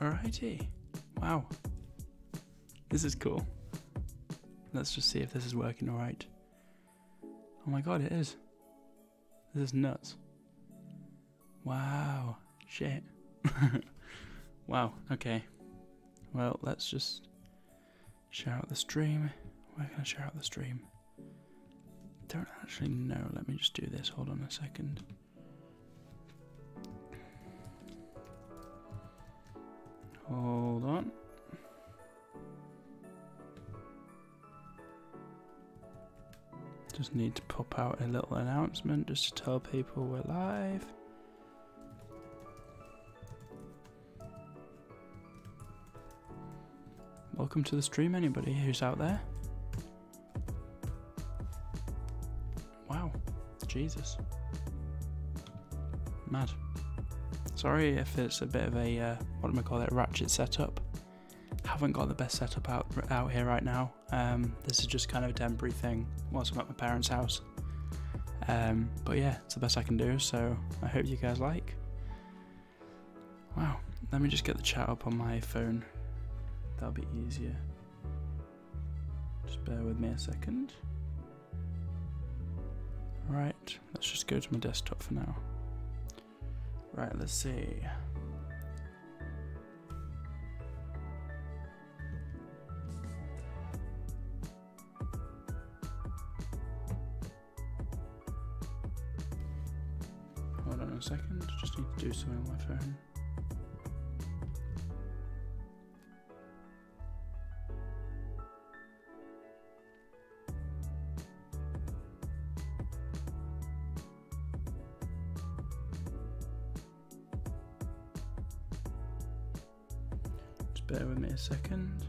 Alrighty. Wow. This is cool. Let's just see if this is working alright. Oh my god, it is. This is nuts. Wow. Shit. Wow, okay. Well, let's just share out the stream. Where can I share out the stream? Don't actually know. Let me just do this. Hold on a second. Hold on. Just need to pop out a little announcement just to tell people we're live. Welcome to the stream, anybody who's out there. Wow, Jesus. Mad. Sorry if it's a bit of a, what do I call it, ratchet setup. Haven't got the best setup out here right now. This is just kind of a temporary thing whilst I'm at my parents' house. But yeah, it's the best I can do, so I hope you guys like. Wow, let me just get the chat up on my phone. That'll be easier. Just bear with me a second. Right, let's just go to my desktop for now. Right, let's see. Hold on a second, just need to do something on my phone. Bear with me a second.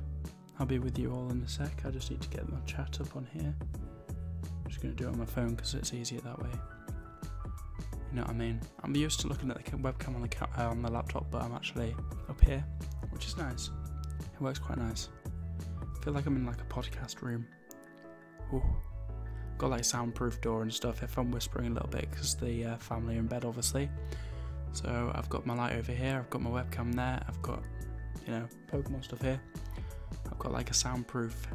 I'll be with you all in a sec. I just need to get my chat up on here. I'm just going to do it on my phone because it's easier that way. You know what I mean? I'm used to looking at the webcam on the laptop, but I'm actually up here, which is nice. It works quite nice. I feel like I'm in like a podcast room. Ooh. Got like soundproof door and stuff if I'm whispering a little bit because the family are in bed obviously. So I've got my light over here, I've got my webcam there, I've got, you know, Pokemon stuff here. I've got like a soundproof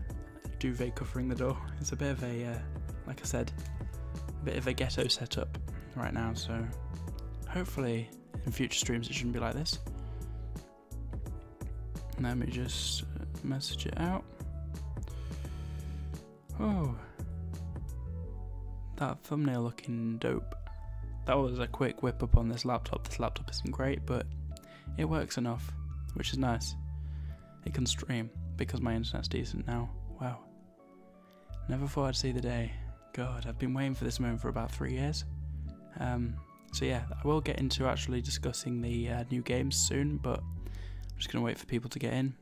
duvet covering the door. It's a bit of a, like I said, a bit of a ghetto setup right now, so hopefully in future streams it shouldn't be like this. Let me just message it out. Oh, that thumbnail looking dope. That was a quick whip up on this laptop. This laptop isn't great, but it works enough, which is nice. It can stream because my internet's decent now. Wow. Never thought I'd see the day. God, I've been waiting for this moment for about 3 years. So yeah, I will get into actually discussing the new games soon, but I'm just going to wait for people to get in.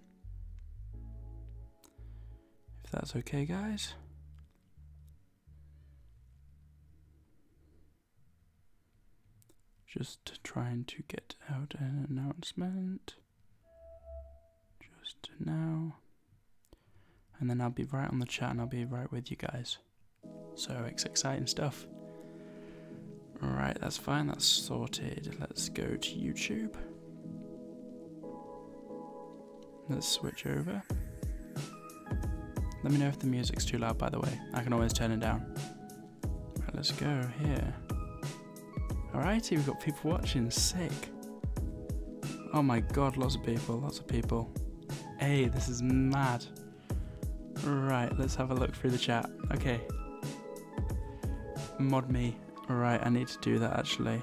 If that's okay, guys. Just trying to get out an announcement. Just now. And then I'll be right on the chat and I'll be right with you guys. So it's exciting stuff. Alright, that's fine, that's sorted. Let's go to YouTube. Let's switch over. Let me know if the music's too loud, by the way. I can always turn it down. Right, let's go here. Alrighty, we've got people watching, sick. Oh my god, lots of people. Hey, this is mad. Right, let's have a look through the chat. Okay. Mod me. Right, I need to do that actually.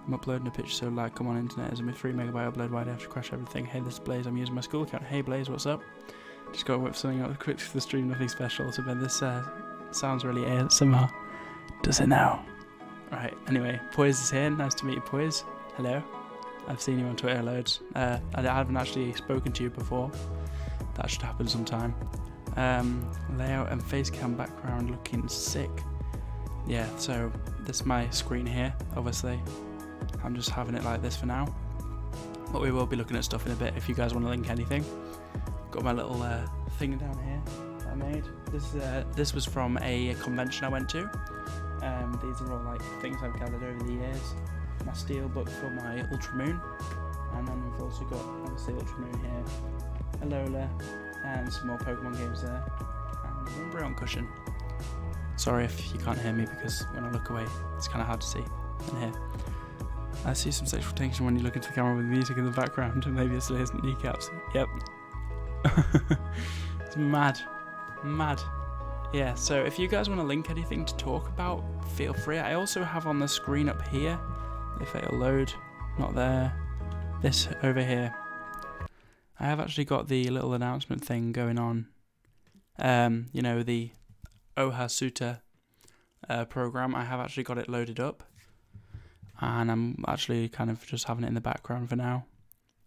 I'm uploading a picture so lag, come on internet, is a 3 megabyte upload, why do I have to crash everything? Hey, this is Blaze, I'm using my school account. Hey Blaze, what's up? Just got to whip something out quick for the stream, nothing special. So then this sounds really ASMR. Does it now? Right, anyway, Poise is here, nice to meet you Poise. Hello. I've seen you on Twitter loads. I haven't actually spoken to you before. That should happen sometime. Layout and face cam background looking sick. Yeah, so this is my screen here, obviously. I'm just having it like this for now. But we will be looking at stuff in a bit if you guys want to link anything. Got my little thing down here that I made. This was from a convention I went to. These are all like things I've gathered over the years. My steel book for my Ultra Moon. And then we've also got obviously Ultramoon here, Alola, and some more Pokemon games there, and one Umbreon cushion. Sorry if you can't hear me because when I look away it's kind of hard to see and hear. I see some sexual tension when you look into the camera with music in the background, and maybe it's his kneecaps. Yep. It's mad. Mad. Yeah, so if you guys want to link anything to talk about, feel free. I also have on the screen up here, if it'll load, not there, this over here. I have actually got the little announcement thing going on. You know, the Ohasuta program. I have actually got it loaded up. And I'm actually kind of just having it in the background for now.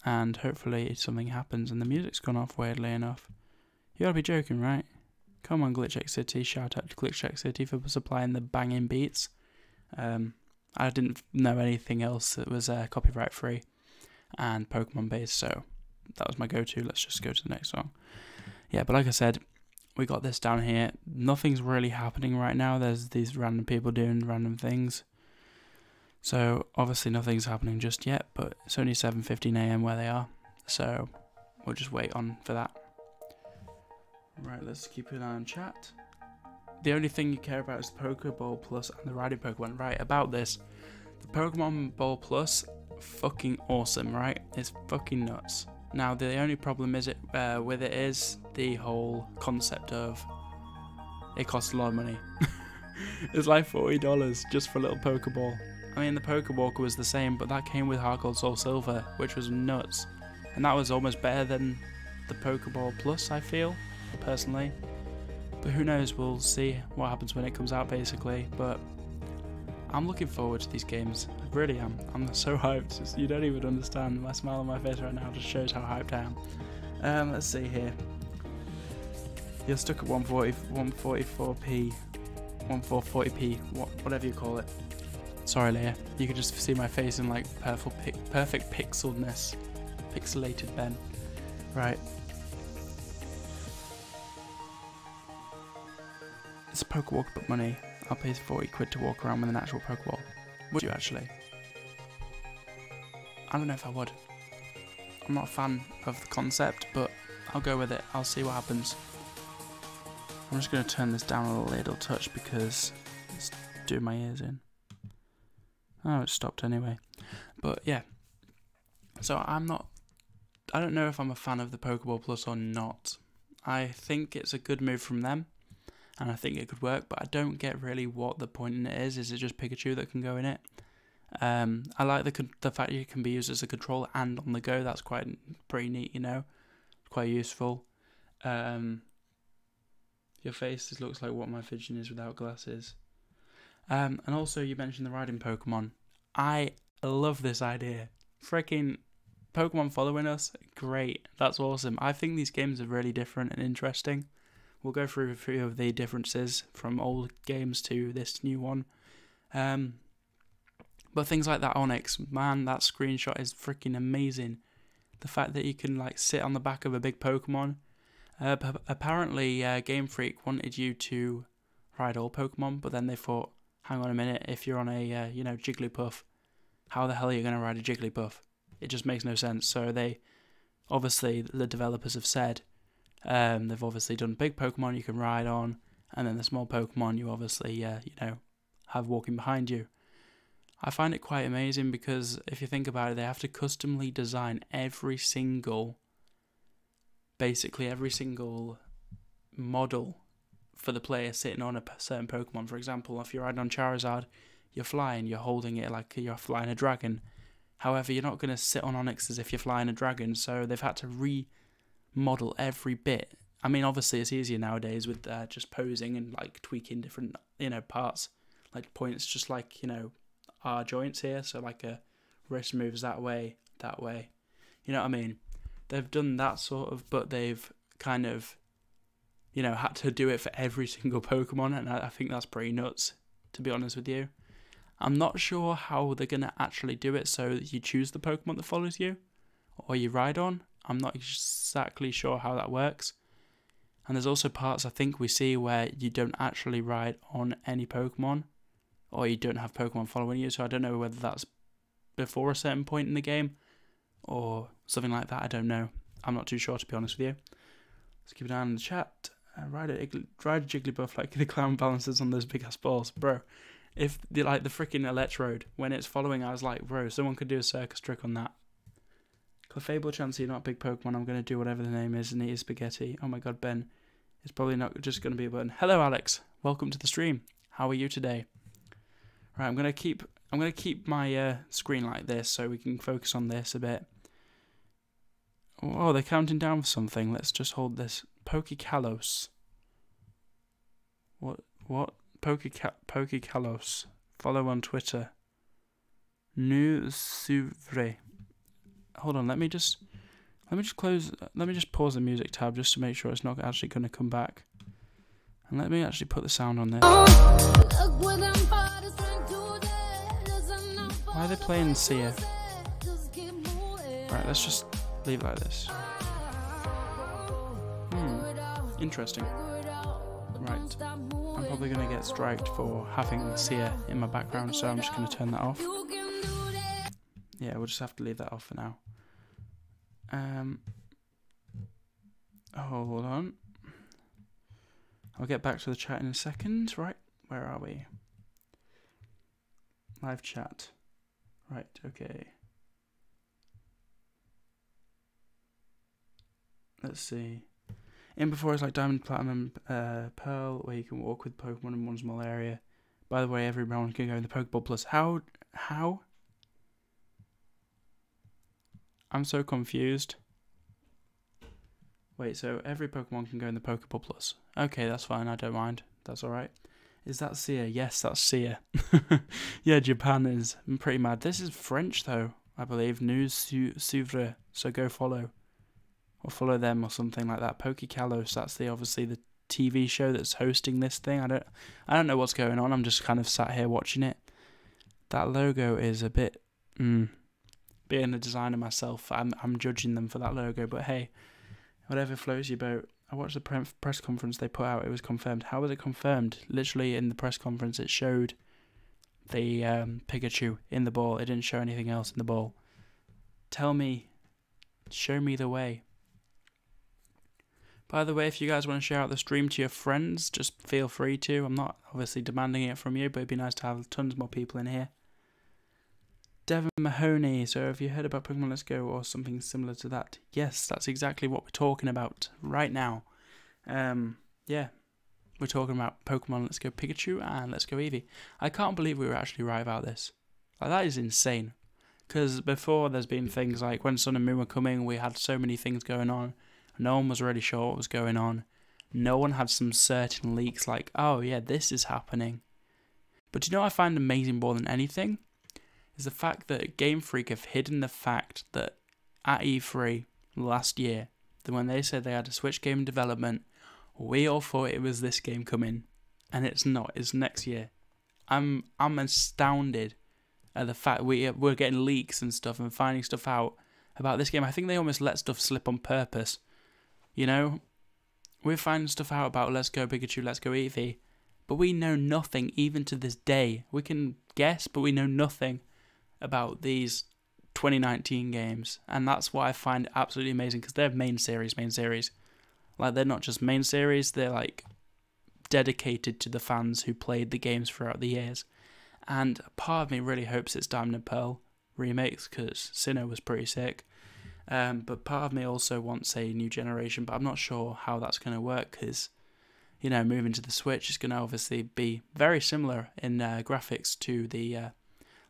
And hopefully something happens and the music's gone off weirdly enough. You gotta be joking, right? Come on, Glitch X City. Shout out to Glitch X City for supplying the banging beats. I didn't know anything else that was copyright free and Pokemon based, so that was my go-to. Let's just go to the next song. Yeah, but like I said, we got this down here. Nothing's really happening right now. There's these random people doing random things. So obviously nothing's happening just yet, but it's only 7:15 AM where they are, so we'll just wait on for that. Right, let's keep an eye on chat. The only thing you care about is the Pokeball Plus and the Riding Pokemon. Right, about this, the Pokemon Ball Plus, fucking awesome, right? It's fucking nuts. Now the only problem is with it is the whole concept of it costs a lot of money. It's like $40 just for a little Pokeball. I mean, the Pokewalker was the same, but that came with Heart Gold Soul Silver, which was nuts. And that was almost better than the Pokeball Plus, I feel, personally. But who knows, we'll see what happens when it comes out, basically. But I'm looking forward to these games. I really am. I'm so hyped. Just, you don't even understand. My smile on my face right now just shows how hyped I am. Let's see here. You're stuck at 144p, 1440p, whatever you call it. Sorry, Leah. You could just see my face in like perfect pixelness, pixelated Ben. Right. It's a Pokewalk but money. I'll pay 40 quid to walk around with an actual Pokeball. Would you actually? I don't know if I would. I'm not a fan of the concept, but I'll go with it. I'll see what happens. I'm just going to turn this down a little touch because it's doing my ears in. Oh, it stopped anyway. But yeah. So I don't know if I'm a fan of the Pokeball Plus or not. I think it's a good move from them, and I think it could work, but I don't get really what the point in it is. Is it just Pikachu that can go in it? I like the fact it can be used as a controller and on the go. That's pretty neat, you know. Quite useful. Your face looks like what my vision is without glasses. And also, you mentioned the riding Pokemon. I love this idea. Freaking Pokemon following us, great. That's awesome. I think these games are really different and interesting. We'll go through a few of the differences from old games to this new one. But things like that Onyx, man, that screenshot is freaking amazing. The fact that you can like sit on the back of a big Pokemon. Apparently, Game Freak wanted you to ride all Pokemon, but then they thought, hang on a minute, if you're on a, Jigglypuff, how the hell are you going to ride a Jigglypuff? It just makes no sense. So the developers have said, they've obviously done big Pokemon you can ride on, and then the small Pokemon you obviously, have walking behind you. I find it quite amazing because if you think about it, they have to customly design basically every single model for the player sitting on a certain Pokemon. For example, if you're riding on Charizard, you're flying, you're holding it like you're flying a dragon. However, you're not going to sit on Onyx as if you're flying a dragon, so they've had to remodel every bit. I mean, obviously it's easier nowadays with just posing and like tweaking different, parts, like points, just like, our joints here. So like a wrist moves that way. You know what I mean? They've done that sort of, but they've kind of, had to do it for every single Pokemon, and I think that's pretty nuts, to be honest with you. I'm not sure how they're going to actually do it so that you choose the Pokemon that follows you, or you ride on. I'm not exactly sure how that works. And there's also parts I think we see where you don't actually ride on any Pokemon, or you don't have Pokemon following you, so I don't know whether that's before a certain point in the game, or something like that. I don't know. I'm not too sure, to be honest with you. Let's keep an eye on the chat. Ride a Jigglypuff like the clown balances on those big ass balls, bro. If the freaking Electrode, when it's following, I was like, bro, someone could do a circus trick on that. Clefable, Chansey, not a big Pokemon. I'm gonna do whatever the name is and eat spaghetti. Oh my god, Ben. It's probably not just gonna be a button. Hello, Alex. Welcome to the stream. How are you today? Right, I'm gonna keep my screen like this so we can focus on this a bit. Oh, they're counting down for something. Let's just hold this. Pokekalos. What? Pokekalos. Follow on Twitter. Nous suivre. Hold on, let me just pause the music tab just to make sure it's not actually going to come back. And let me actually put the sound on this. Why are they playing Sia? Right, let's just leave it like this. Interesting. Right, I'm probably going to get striked for having Sia in my background, so I'm just going to turn that off. Yeah, we'll just have to leave that off for now. Hold on. I'll get back to the chat in a second. Right, where are we? Live chat. Right, okay. Let's see. In before it's like Diamond, Platinum, Pearl, where you can walk with Pokemon in one small area. By the way, everyone can go in the Pokeball Plus. How? I'm so confused. Wait, so every Pokemon can go in the Pokeball Plus. Okay, that's fine, I don't mind. That's alright. Is that Sia? Yes, that's Sia. Yeah, Japan is pretty mad. This is French, though, I believe. Nous suivre. So go follow. Or follow them or something like that. Pokekalos, that's obviously the TV show that's hosting this thing. I don't know what's going on. I'm just kind of sat here watching it. That logo is a bit... Being a designer myself, I'm judging them for that logo, but hey, whatever floats your boat. I watched the press conference they put out. It was confirmed. How was it confirmed? Literally in the press conference, it showed the Pikachu in the ball. It didn't show anything else in the ball. Tell me, show me the way. By the way, if you guys want to share out the stream to your friends, just feel free to. I'm not obviously demanding it from you, but it'd be nice to have tons more people in here. Devin Mahoney, so have you heard about Pokemon Let's Go or something similar to that? Yes, that's exactly what we're talking about right now. Yeah, we're talking about Pokemon Let's Go Pikachu and Let's Go Eevee. I can't believe we were actually right about this. Like, that is insane. Because before there's been things like when Sun and Moon were coming, we had so many things going on. No one was really sure what was going on. No one had some certain leaks like, oh yeah, this is happening. But you know what I find amazing more than anything? Is the fact that Game Freak have hidden the fact that at E3 last year, that when they said they had a Switch game in development, we all thought it was this game coming, and it's not. It's next year. I'm astounded at the fact we're getting leaks and stuff and finding stuff out about this game. I think they almost let stuff slip on purpose. You know, we're finding stuff out about Let's Go Pikachu, Let's Go Eevee, but we know nothing even to this day. We can guess, but we know nothing about these 2019 games, and that's what I find absolutely amazing, because they're main series. Like, they're not just main series, they're like dedicated to the fans who played the games throughout the years. And part of me really hopes it's Diamond and Pearl remakes, because Sinnoh was pretty sick. But part of me also wants a new generation, but I'm not sure how that's going to work, because, you know, moving to the Switch is going to obviously be very similar in graphics to the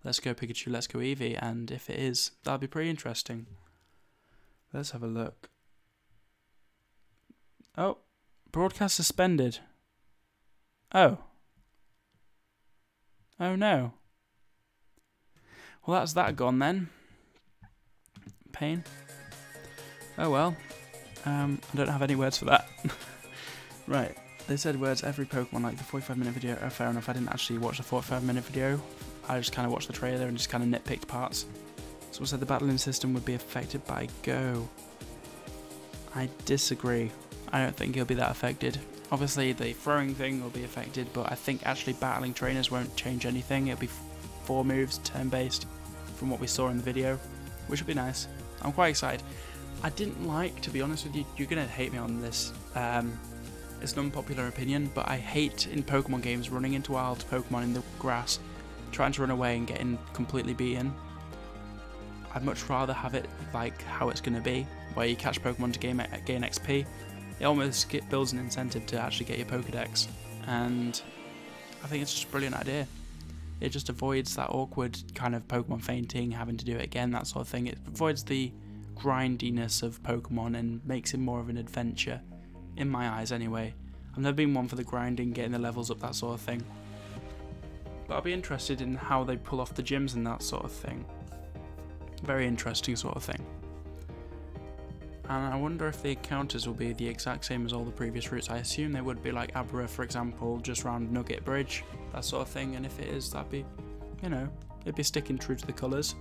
Let's Go Pikachu, Let's Go Eevee, and if it is, that'll be pretty interesting. Let's have a look. Oh, broadcast suspended. Oh. Oh no. Well, that's that gone then. Pain. Oh well. I don't have any words for that. Right. They said words every Pokemon, like the 45-minute video. Oh, fair enough. I didn't actually watch the 45-minute video. I just kind of watched the trailer and just kind of nitpicked parts. Someone said the battling system would be affected by Go. I disagree. I don't think it'll be that affected. Obviously, the throwing thing will be affected, but I think actually battling trainers won't change anything. It'll be 4 moves, turn-based, from what we saw in the video, which would be nice. I'm quite excited. I didn't like, to be honest with you, you're going to hate me on this, it's an unpopular opinion, but I hate in Pokemon games running into wild Pokemon in the grass, trying to run away and getting completely beaten. I'd much rather have it like how it's going to be, where you catch Pokemon to gain XP. It almost builds an incentive to actually get your Pokedex, and I think it's just a brilliant idea. It just avoids that awkward kind of Pokemon fainting, having to do it again, that sort of thing. It avoids the grindiness of Pokemon and makes it more of an adventure, in my eyes anyway. I've never been one for the grinding, getting the levels up, that sort of thing. But I'll be interested in how they pull off the gyms and that sort of thing. Very interesting sort of thing. And I wonder if the encounters will be the exact same as all the previous routes. I assume they would be like Abra, for example, just round Nugget Bridge, that sort of thing. And if it is, that'd be, you know, it'd be sticking true to the colours.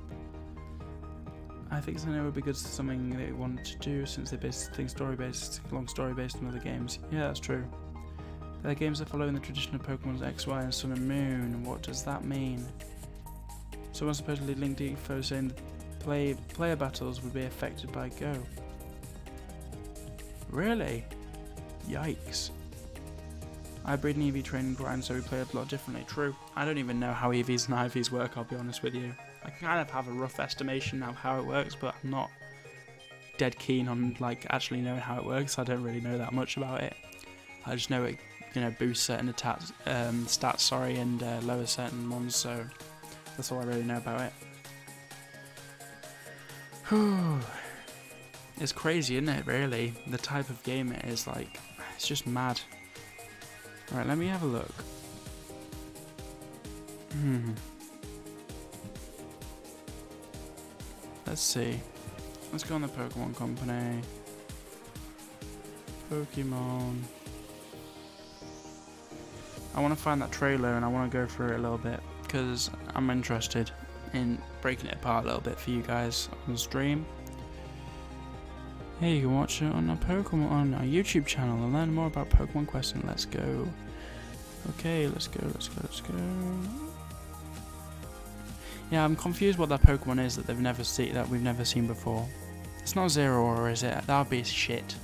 I think something would be good, something they wanted to do since they based things story-based, long story-based in other games. Yeah, that's true. They're games that follow in the tradition of Pokemon's X, Y, and Sun and Moon. What does that mean? Someone supposedly linked info saying that player battles would be affected by Go. Really? Yikes. I breed an Eevee training grind, so we play a lot differently. True. I don't even know how EVs and IVs work, I'll be honest with you. I kind of have a rough estimation of how it works, but I'm not dead keen on like actually knowing how it works. I don't really know that much about it. I just know it, you know, boosts certain stats, and lowers certain ones, so that's all I really know about it. It's crazy, isn't it, really? The type of game it is, like, it's just mad. Right, let me have a look. Let's see. Let's go on the Pokemon Company. Pokemon. I want to find that trailer and I want to go through it a little bit because I'm interested in breaking it apart a little bit for you guys on the stream. Hey, you can watch it on our on our YouTube channel and learn more about Pokemon Questing. Let's go. Okay, let's go. Yeah, I'm confused what that Pokemon is that we've never seen before. It's not Zeraora, is it? That would be shit.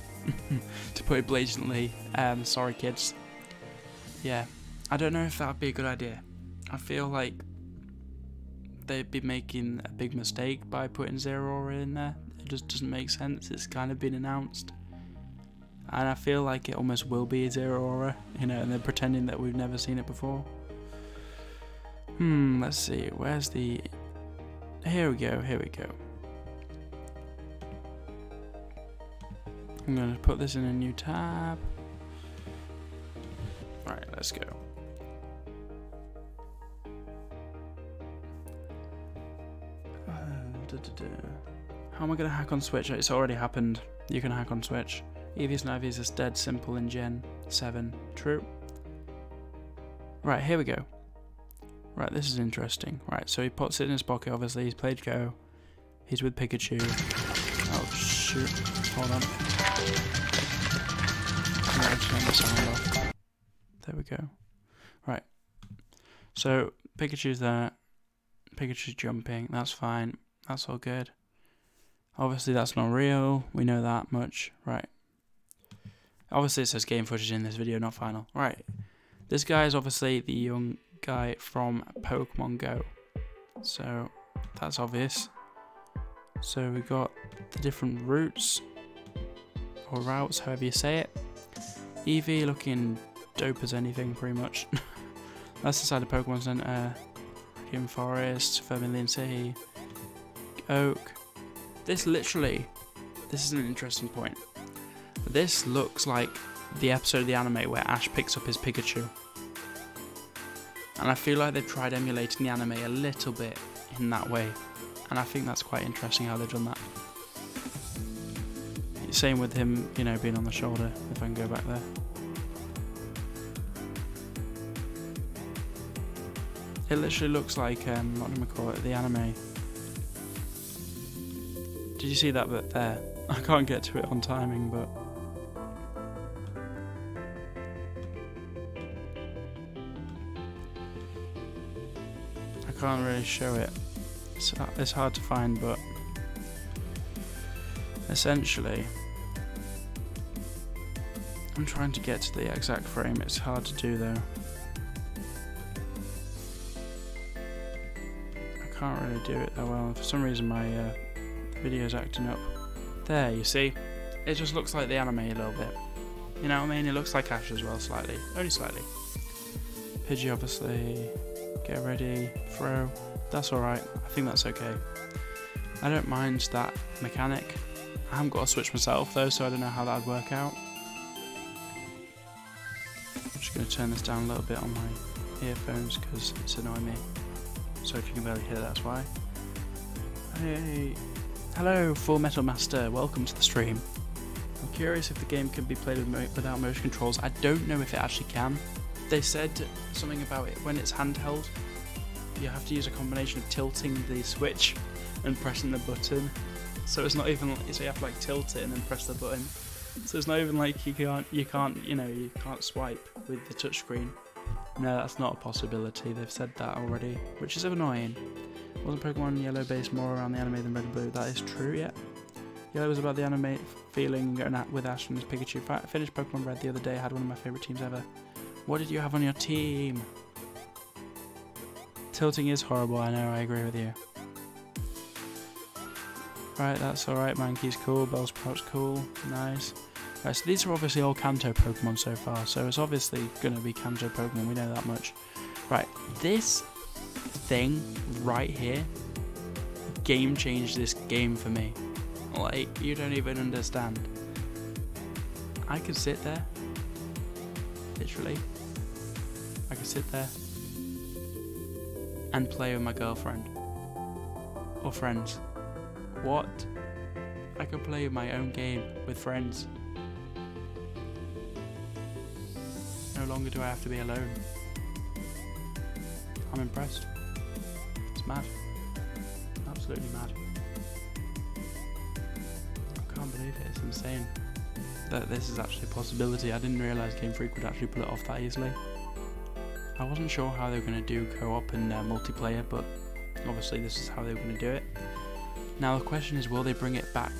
To put it blatantly. Sorry, kids. Yeah, I don't know if that would be a good idea. I feel like they'd be making a big mistake by putting Zeraora in there. It just doesn't make sense. It's kind of been announced. And I feel like it almost will be a Zeraora, you know, and they're pretending that we've never seen it before. Let's see, where's the... Here we go. I'm going to put this in a new tab. Right, let's go. How am I going to hack on Switch? It's already happened. You can hack on Switch. Eevee's and Ivy's is dead simple in Gen 7. True. Right, here we go. Right, this is interesting. Right, so he puts it in his pocket, obviously. He's played Go. He's with Pikachu. Oh, shoot. Hold on. I'm going to turn the sound off. There we go. Right. So, Pikachu's there. Pikachu's jumping. That's fine. That's all good. Obviously, that's not real. We know that much. Right. Obviously, it says game footage in this video, not final. Right. This guy is obviously the young guy from Pokemon GO. So, that's obvious. So, we got the different routes. Or routes, however you say it. Eevee looking dope as anything, pretty much. That's the side of Pokemon Center. Radium Forest, Vermilion City, Oak. This is an interesting point. This looks like the episode of the anime where Ash picks up his Pikachu. And I feel like they've tried emulating the anime a little bit in that way. And I think that's quite interesting how they've done that. Same with him, you know, being on the shoulder, if I can go back there. It literally looks like, what do we call it, the anime. Did you see that bit there? I can't get to it on timing, but... I can't really show it. It's hard to find, but... essentially, I'm trying to get to the exact frame. It's hard to do though. I can't really do it that well. For some reason my video's acting up. There, you see? It just looks like the anime a little bit. You know what I mean? It looks like Ash as well, slightly. Only slightly. Pidgey, obviously. Get ready. Throw. That's alright. I think that's okay. I don't mind that mechanic. I haven't got a Switch myself though, so I don't know how that would work out. I'm just going to turn this down a little bit on my earphones because it's annoying me. So if you can barely hear, that's why. Hey. Hello, Full Metal Master. Welcome to the stream. I'm curious if the game can be played without motion controls. I don't know if it actually can. They said something about it when it's handheld. You have to use a combination of tilting the Switch and pressing the button. So it's not even, so you have to like tilt it and then press the button. So it's not even like you can't swipe with the touchscreen. No, that's not a possibility. They've said that already, which is annoying. Wasn't Pokemon Yellow based more around the anime than Red and Blue? That is true, yeah. Yellow was about the anime feeling with Ash and his Pikachu. I finished Pokemon Red the other day. I had one of my favourite teams ever. What did you have on your team? Tilting is horrible, I know, I agree with you. Right, that's alright. Mankey's cool, Bellsprout's cool, nice. Right, so these are obviously all Kanto Pokemon so far, so it's obviously going to be Kanto Pokemon, we know that much. Right, this thing right here game changed this game for me. Like, you don't even understand. I could sit there, literally, I could sit there and play with my girlfriend or friends. What? I can play my own game with friends. No longer do I have to be alone. I'm impressed. It's mad. Absolutely mad. I can't believe it. It's insane that this is actually a possibility. I didn't realise Game Freak would actually pull it off that easily. I wasn't sure how they were going to do co-op and multiplayer, but obviously this is how they were going to do it. Now the question is, will they bring it back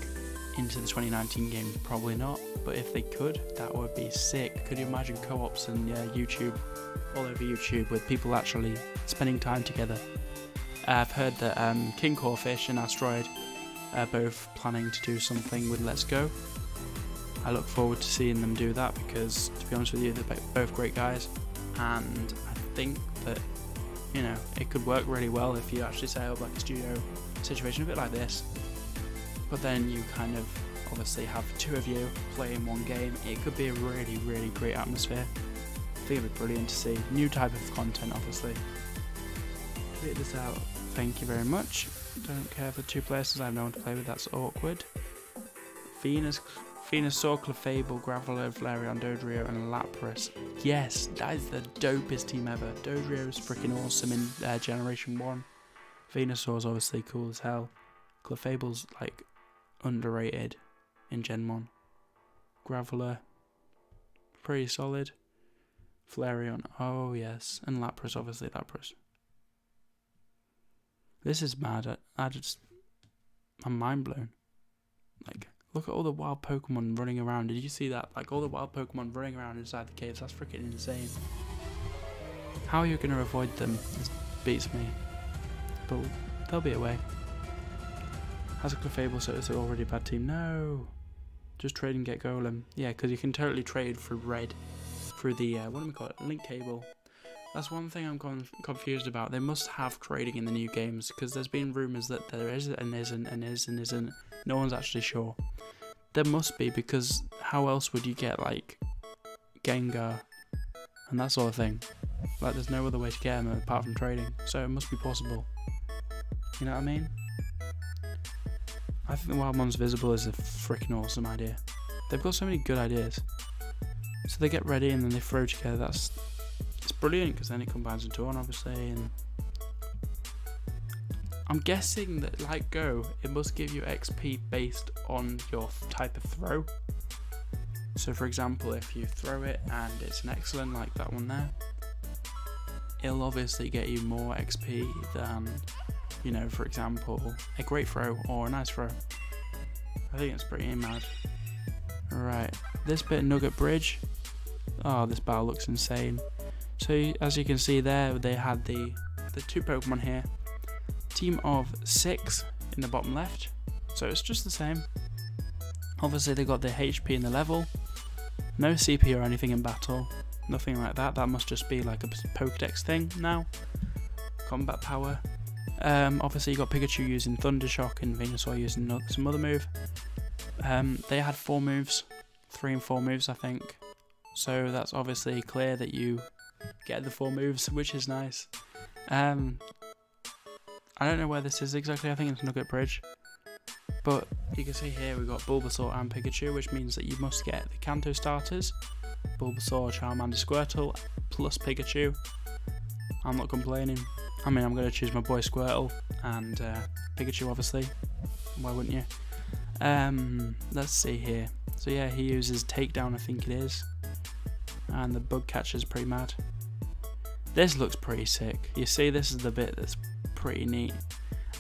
into the 2019 game? Probably not, but if they could, that would be sick. Could you imagine co-ops and YouTube, all over YouTube, with people actually spending time together? I've heard that King Corfish and Asteroid are both planning to do something with Let's Go. I look forward to seeing them do that because, to be honest with you, they're both great guys, and I think that, you know, it could work really well if you actually set up like a studio situation a bit like this, but then you kind of obviously have two of you playing one game. It could be a really, really great atmosphere. I think it'd be brilliant to see. New type of content, obviously. Check this out. Thank you very much. Don't care for 2 players since I have no one to play with. That's awkward. Venusaur, Clefable, Graveler, Flareon, Dodrio, and Lapras. Yes, that is the dopest team ever. Dodrio is freaking awesome in Generation 1. Venusaur's obviously cool as hell. Clefable's like underrated in Gen 1. Graveler, pretty solid. Flareon, oh yes. And Lapras, obviously Lapras. This is mad. I'm mind blown. Like, look at all the wild Pokemon running around. Did you see that? Like, all the wild Pokemon running around inside the caves. That's freaking insane. How are you going to avoid them? This beats me. But they'll be away. Has a Clefable, so it's already a bad team. No! Just trade and get Golem. Yeah, because you can totally trade for red. Through the, what do we call it? Link cable. That's one thing I'm confused about. They must have trading in the new games, because there's been rumours that there is and isn't and is and isn't. No one's actually sure. There must be, because how else would you get, like, Gengar and that sort of thing? Like, there's no other way to get them apart from trading. So it must be possible. You know what I mean? I think the Wild One's Visible is a freaking awesome idea. They've got so many good ideas. So they get ready and then they throw together. It's brilliant because then it combines into one, obviously. And I'm guessing that, like Go, it must give you XP based on your type of throw. So for example, if you throw it and it's an excellent, like that one there, it'll obviously get you more XP than, you know, for example, a great throw or a nice throw. think it's pretty mad. Right, this bit Nugget Bridge. Oh, this battle looks insane. So as you can see there, they had the 2 Pokemon here. Team of 6 in the bottom left. So it's just the same. Obviously they got the HP and the level. No CP or anything in battle. Nothing like that. That must just be like a Pokedex thing now. Combat power. Obviously you got Pikachu using Thunder Shock and Venusaur using some other move. They had 4 moves. 3 and 4 moves I think. So that's obviously clear that you get the 4 moves, which is nice. I don't know where this is exactly. I think it's Nugget Bridge. But you can see here we've got Bulbasaur and Pikachu, which means that you must get the Kanto starters. Bulbasaur, Charmander, Squirtle, plus Pikachu. I'm not complaining. I mean, I'm going to choose my boy Squirtle and Pikachu, obviously. Why wouldn't you? Let's see here. So yeah, he uses Takedown, I think it is. And the Bug Catcher's pretty mad. This looks pretty sick. You see, this is the bit that's pretty neat.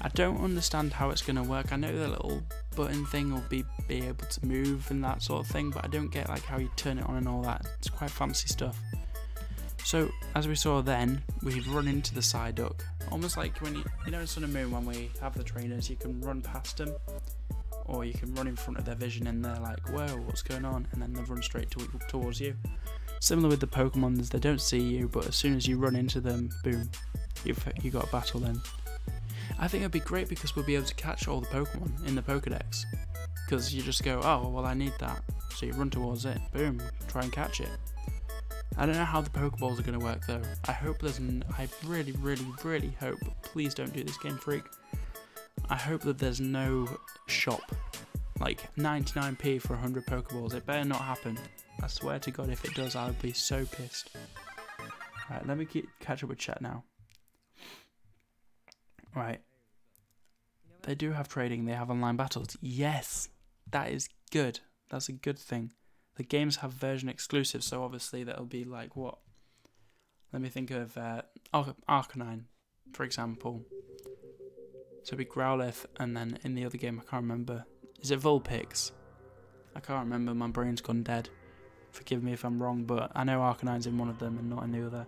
I don't understand how it's going to work. I know the little button thing will be able to move and that sort of thing, but I don't get like how you turn it on and all that. It's quite fancy stuff. So as we saw then, we've run into the Psyduck. Almost like when you know in Sun and Moon when we have the trainers, you can run past them, or you can run in front of their vision and they're like, whoa, what's going on? And then they run straight towards you. Similar with the Pokemons, they don't see you, but as soon as you run into them, boom, you got a battle then. I think it'd be great because we'll be able to catch all the Pokemon in the Pokedex. Because you just go, oh, well I need that. So you run towards it, boom, try and catch it. I don't know how the Pokeballs are going to work though. I hope there's I really, really, really hope, please don't do this, Game Freak. I hope that there's no shop. Like 99p for 100 Pokeballs. It better not happen. I swear to God, if it does, I'll be so pissed. Right, let me catch up with chat now. Right. They do have trading, they have online battles. Yes! That is good. That's a good thing. The games have version exclusives, so obviously that'll be like what? Let me think of Arcanine, for example. So it'll be Growlithe, and then in the other game, I can't remember. Is it Vulpix? I can't remember, my brain's gone dead. Forgive me if I'm wrong, but I know Arcanine's in one of them and not in the other.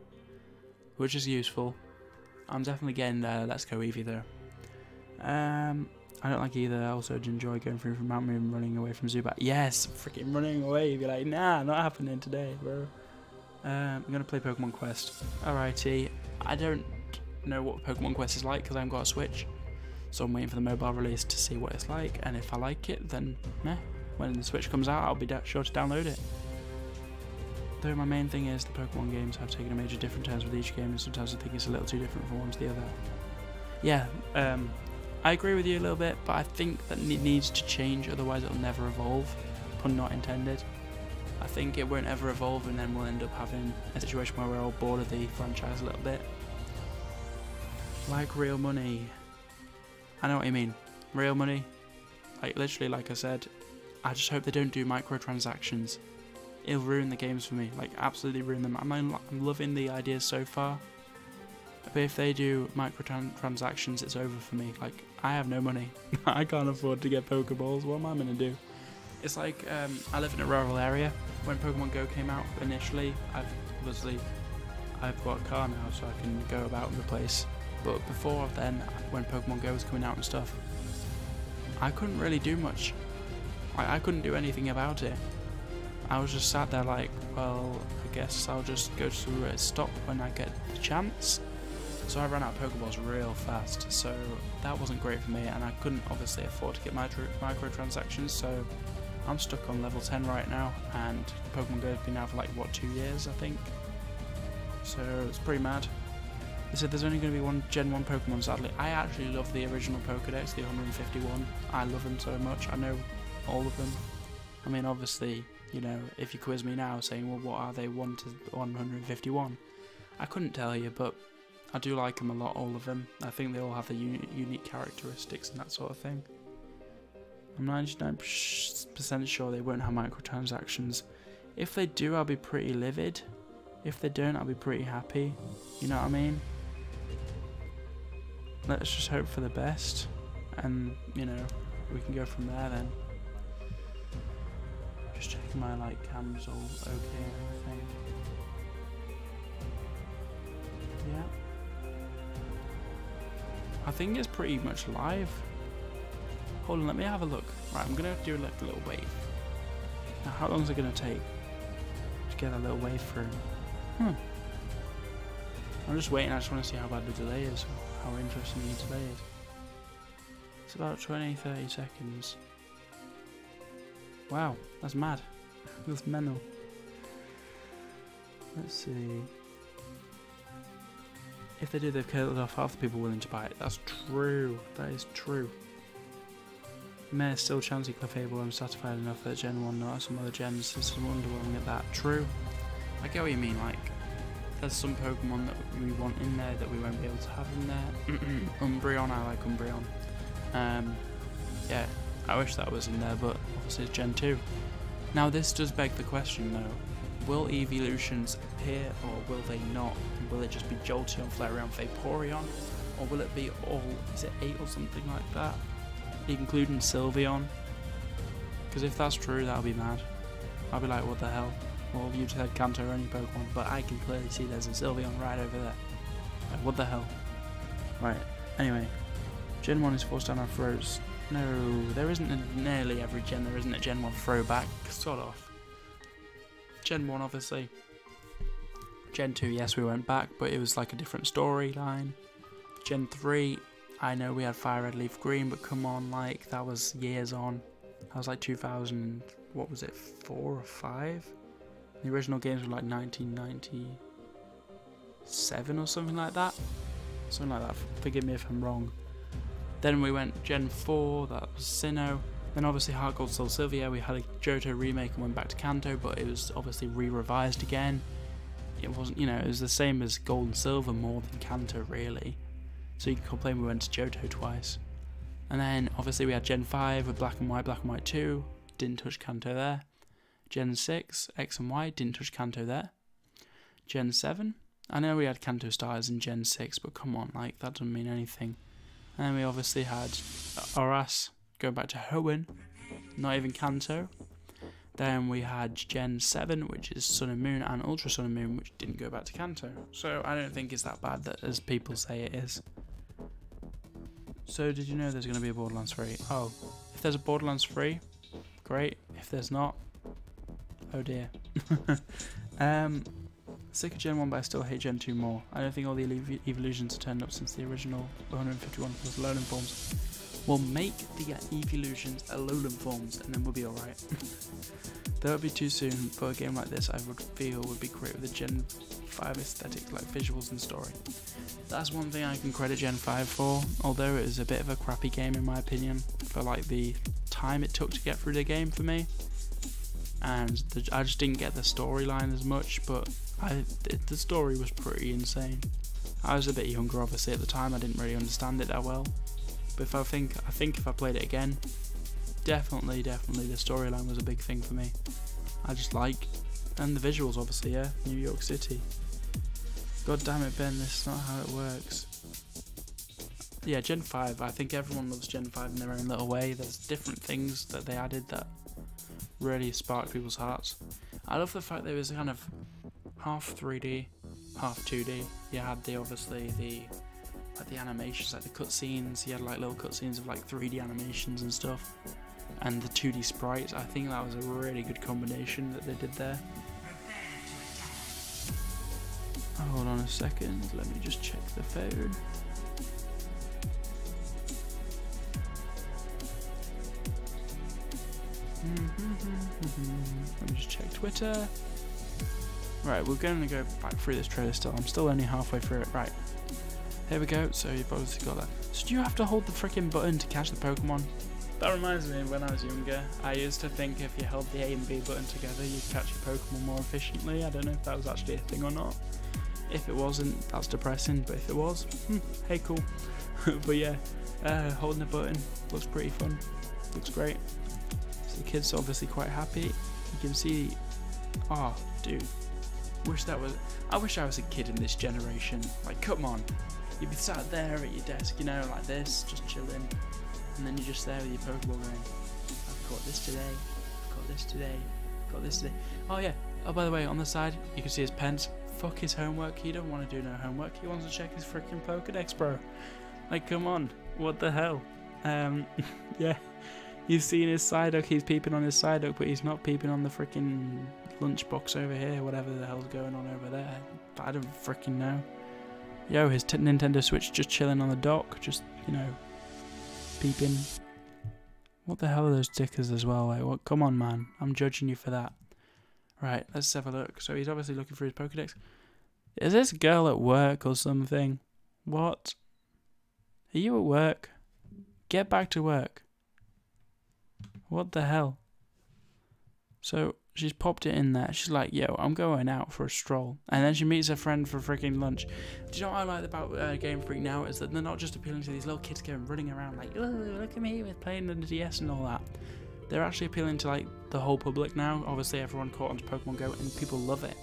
Which is useful. I'm definitely getting Let's Go Eevee though. I don't like either. I also enjoy going through from Mount Moon and running away from Zubat. Yes, freaking running away. You'd be like, nah, not happening today, bro. I'm going to play Pokemon Quest. Alrighty. I don't know what Pokemon Quest is like because I haven't got a Switch. So I'm waiting for the mobile release to see what it's like. And if I like it, then meh. When the Switch comes out, I'll be sure to download it. Though my main thing is the Pokemon games have taken a major different turns with each game, and sometimes I think it's a little too different from one to the other. Yeah, I agree with you a little bit, but I think that it needs to change, otherwise it'll never evolve. Pun not intended. I think it won't ever evolve, and then we'll end up having a situation where we're all bored of the franchise a little bit. Like real money. I know what you mean. Real money. Like literally, like I said, I just hope they don't do microtransactions. It'll ruin the games for me, like absolutely ruin them. I'm loving the ideas so far, but if they do microtransactions, it's over for me. Like, I have no money. I can't afford to get Pokeballs. What am I going to do? It's like, I live in a rural area. When Pokemon GO came out initially, I've got a car now, so I can go about the place. But before then, when Pokemon GO was coming out and stuff, I couldn't really do much. I couldn't do anything about it. I was just sat there like, well, I guess I'll just go to a stop when I get the chance. So I ran out of Pokeballs real fast, so that wasn't great for me, and I couldn't obviously afford to get microtransactions, so I'm stuck on level 10 right now, and Pokemon GO has been out for like, what, 2 years, I think? So it's pretty mad. They said there's only going to be one Gen 1 Pokemon, sadly. I actually love the original Pokedex, the 151. I love them so much, I know all of them. I mean, obviously, you know, if you quiz me now saying, well, what are they 1 to 151? I couldn't tell you, but I do like them a lot, all of them. I think they all have the unique characteristics and that sort of thing. I'm 99% sure they won't have microtransactions. If they do, I'll be pretty livid. If they don't, I'll be pretty happy. You know what I mean? Let's just hope for the best. And, you know, we can go from there then. Just checking my like cam's all okay and everything. Yeah. I think it's pretty much live. Hold on, let me have a look. Right, I'm gonna do like a little wave. Now, how long is it gonna take to get that little wave through? I'm just waiting. I just want to see how bad the delay is, how interesting the delay is. It's about 20-30 seconds. Wow, that's mad. That's mental. Let's see. If they do, they've killed off half the people willing to buy it. That's true. That is true. Mayor still chancy Clefable. I'm satisfied enough that Gen 1, not some other gens. This is underwhelming at that. True. I get what you mean. Like, there's some Pokemon that we want in there that we won't be able to have in there. Umbreon, I like Umbreon. Yeah, I wish that was in there, but obviously it's Gen 2. Now this does beg the question though, will evolutions appear or will they not? Will it just be Jolteon, Flareon, Vaporeon? Or will it be all, is it 8 or something like that? Including Sylveon? Because if that's true, that'll be mad. I'll be like, what the hell? Well, you said Kanto or any Pokemon, but I can clearly see there's a Sylveon right over there. Like, what the hell? Right, anyway. Gen 1 is forced down our throats. No, there isn't nearly every gen, there isn't a Gen 1 throwback, sort of. Gen 1 obviously. Gen 2, yes, we went back, but it was like a different storyline. Gen 3, I know we had Fire Red, Leaf Green, but come on, like, that was years on. That was like 2000, what was it, 4 or 5? The original games were like 1997 or something like that. Something like that, forgive me if I'm wrong. Then we went Gen 4, that was Sinnoh. Then obviously Heart Gold, Soul Silver, yeah, we had a Johto remake and went back to Kanto, but it was obviously re-revised again. It wasn't, you know, it was the same as Gold and Silver more than Kanto really. So you can complain we went to Johto twice. And then obviously we had Gen 5 with Black and White 2, didn't touch Kanto there. Gen 6, X and Y, didn't touch Kanto there. Gen 7, I know we had Kanto Stars in Gen 6, but come on, like, that doesn't mean anything. And then we obviously had Oras, going back to Hoenn, not even Kanto. Then we had Gen 7, which is Sun and Moon, and Ultra Sun and Moon, which didn't go back to Kanto. So I don't think it's that bad that as people say it is. So did you know there's going to be a Borderlands 3? Oh, if there's a Borderlands 3, great. If there's not, oh dear. Sick of Gen 1, but I still hate Gen 2 more. I don't think all the evolutions have turned up since the original 151 plus Alolan forms. We'll make the evolutions Alolan forms and then we'll be alright. That would be too soon, but a game like this I would feel would be great with a Gen 5 aesthetic, like visuals and story. That's one thing I can credit Gen 5 for, although it is a bit of a crappy game in my opinion, for like the time it took to get through the game for me. And I just didn't get the storyline as much, but the story was pretty insane. I was a bit younger obviously at the time, I didn't really understand it that well. But I think if I played it again, definitely the storyline was a big thing for me. I just like, and the visuals obviously, yeah, New York City. God damn it, Ben, this is not how it works. Yeah, Gen 5, I think everyone loves Gen 5 in their own little way. There's different things that they added that really sparked people's hearts. I love the fact that it was kind of half 3D, half 2D. You had obviously the animations, like the cutscenes. You had like little cutscenes of like 3D animations and stuff, and the 2D sprites. I think that was a really good combination that they did there. Hold on a second, let me just check the phone. Let me just check Twitter. Right, we're going to go back through this trailer still. I'm still only halfway through it. Right, here we go. So you've obviously got that. So do you have to hold the freaking button to catch the Pokemon? That reminds me of when I was younger. I used to think if you held the A and B button together, you'd catch your Pokemon more efficiently. I don't know if that was actually a thing or not. If it wasn't, that's depressing. But if it was, hey, cool. But yeah, holding the button looks pretty fun. Looks great. So the kids are obviously quite happy. You can see, oh, dude. I wish I was a kid in this generation. Like, come on. You'd be sat there at your desk, you know, like this, just chilling. And then you're just there with your Pokeball going, I've caught this today, I've caught this today, got this today. Oh yeah. Oh, by the way, on the side you can see his pens. Fuck his homework. He don't want to do no homework. He wants to check his freaking Pokédex, bro. Like, come on. What the hell? Yeah. You've seen his Psyduck. He's peeping on his Psyduck, but he's not peeping on the freaking lunchbox over here. Whatever the hell's going on over there. I don't freaking know. Yo, his Nintendo Switch just chilling on the dock. Just, you know, peeping. What the hell are those stickers as well? Like, what? Come on, man. I'm judging you for that. Right, let's have a look. So he's obviously looking for his Pokédex. Is this girl at work or something? What? Are you at work? Get back to work. What the hell? So she's popped it in there. She's like, yo, I'm going out for a stroll. And then she meets her friend for freaking lunch. Do you know what I like about Game Freak now? Is that they're not just appealing to these little kids going running around like, oh, look at me with playing the DS and all that. They're actually appealing to like the whole public now. Obviously, everyone caught onto Pokemon GO and people love it.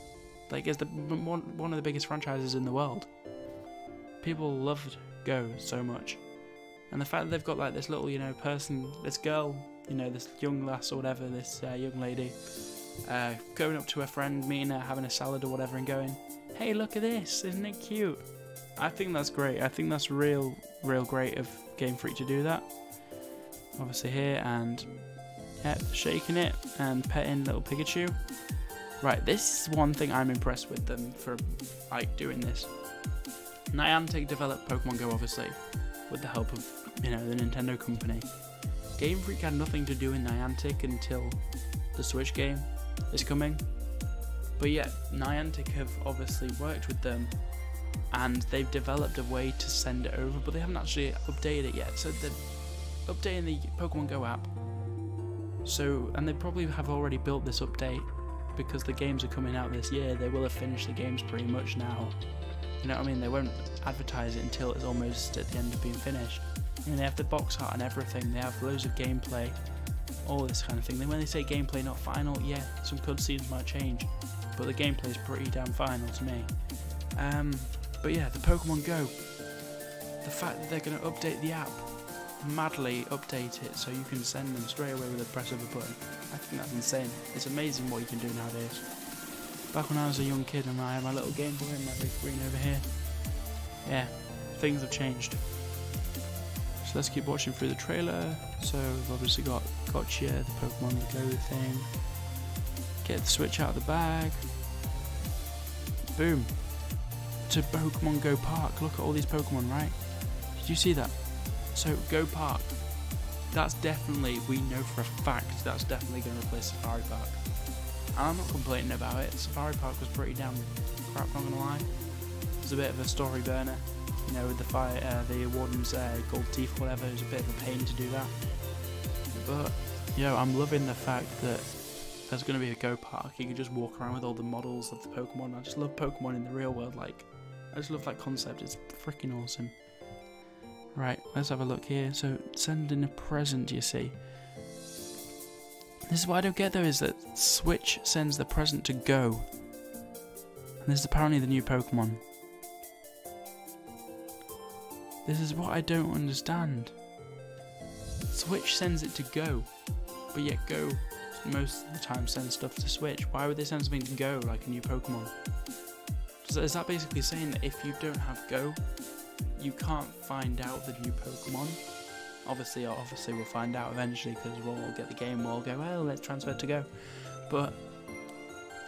Like, it's one of the biggest franchises in the world. People loved GO so much. And the fact that they've got like this little, you know, person, this girl, you know, this young lass or whatever, this young lady, going up to her friend, meeting her, having a salad or whatever, and going, hey, look at this, isn't it cute? I think that's great. I think that's real great of Game Freak to do that. Obviously here, and yeah, shaking it and petting little Pikachu. Right, this is one thing I'm impressed with them for, like, doing this. Niantic developed Pokemon GO, obviously, with the help of, you know, the Nintendo company. Game Freak had nothing to do with Niantic until the Switch game is coming. But yeah, Niantic have obviously worked with them, and they've developed a way to send it over, but they haven't actually updated it yet. So they're updating the Pokemon GO app. So, and they probably have already built this update because the games are coming out this year. They will have finished the games pretty much now. You know what I mean? They won't advertise it until it's almost at the end of being finished. I mean, they have the box art and everything. They have loads of gameplay, all this kind of thing. Then when they say gameplay not final, yeah, some cutscenes might change, but the gameplay is pretty damn final to me. But yeah, the Pokemon GO, the fact that they're going to update the app, madly update it so you can send them straight away with a press of a button. I think that's insane. It's amazing what you can do nowadays. Back when I was a young kid and I had my little Game Boy and my big screen over here, yeah, things have changed. So let's keep watching through the trailer. So we've obviously got Gotcha, the Pokemon GO thing. Get the Switch out of the bag. Boom. To Pokemon GO Park. Look at all these Pokemon, right? Did you see that? So Go Park. That's definitely, we know for a fact, that's definitely going to replace Safari Park. And I'm not complaining about it. Safari Park was pretty damn crap, not gonna lie. It was a bit of a story burner, you know, with the Warden's gold teeth or whatever. It was a bit of a pain to do that. But, yo, I'm loving the fact that there's gonna be a Go Park. You can just walk around with all the models of the Pokemon. I just love Pokemon in the real world. Like, I just love that concept. It's freaking awesome. Right, let's have a look here. So, sending a present, you see. This is what I don't get though, is that Switch sends the present to Go. And this is apparently the new Pokemon. This is what I don't understand. Switch sends it to Go, but yet Go most of the time sends stuff to Switch. Why would they send something to Go, like a new Pokemon? So is that basically saying that if you don't have Go, you can't find out the new Pokemon? Obviously we'll find out eventually, because we'll all get the game, we'll all go, well, let's transfer to Go. But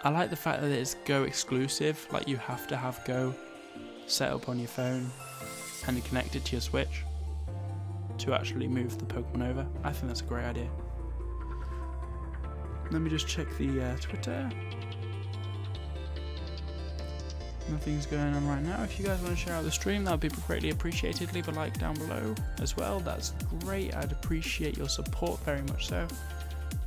I like the fact that it's Go exclusive, like you have to have Go set up on your phone and connect it to your Switch to actually move the Pokemon over. I think that's a great idea. Let me just check the Twitter. Nothing's going on right now. If you guys want to share out the stream, that would be greatly appreciated. Leave a like down below as well. That's great. I'd appreciate your support very much so.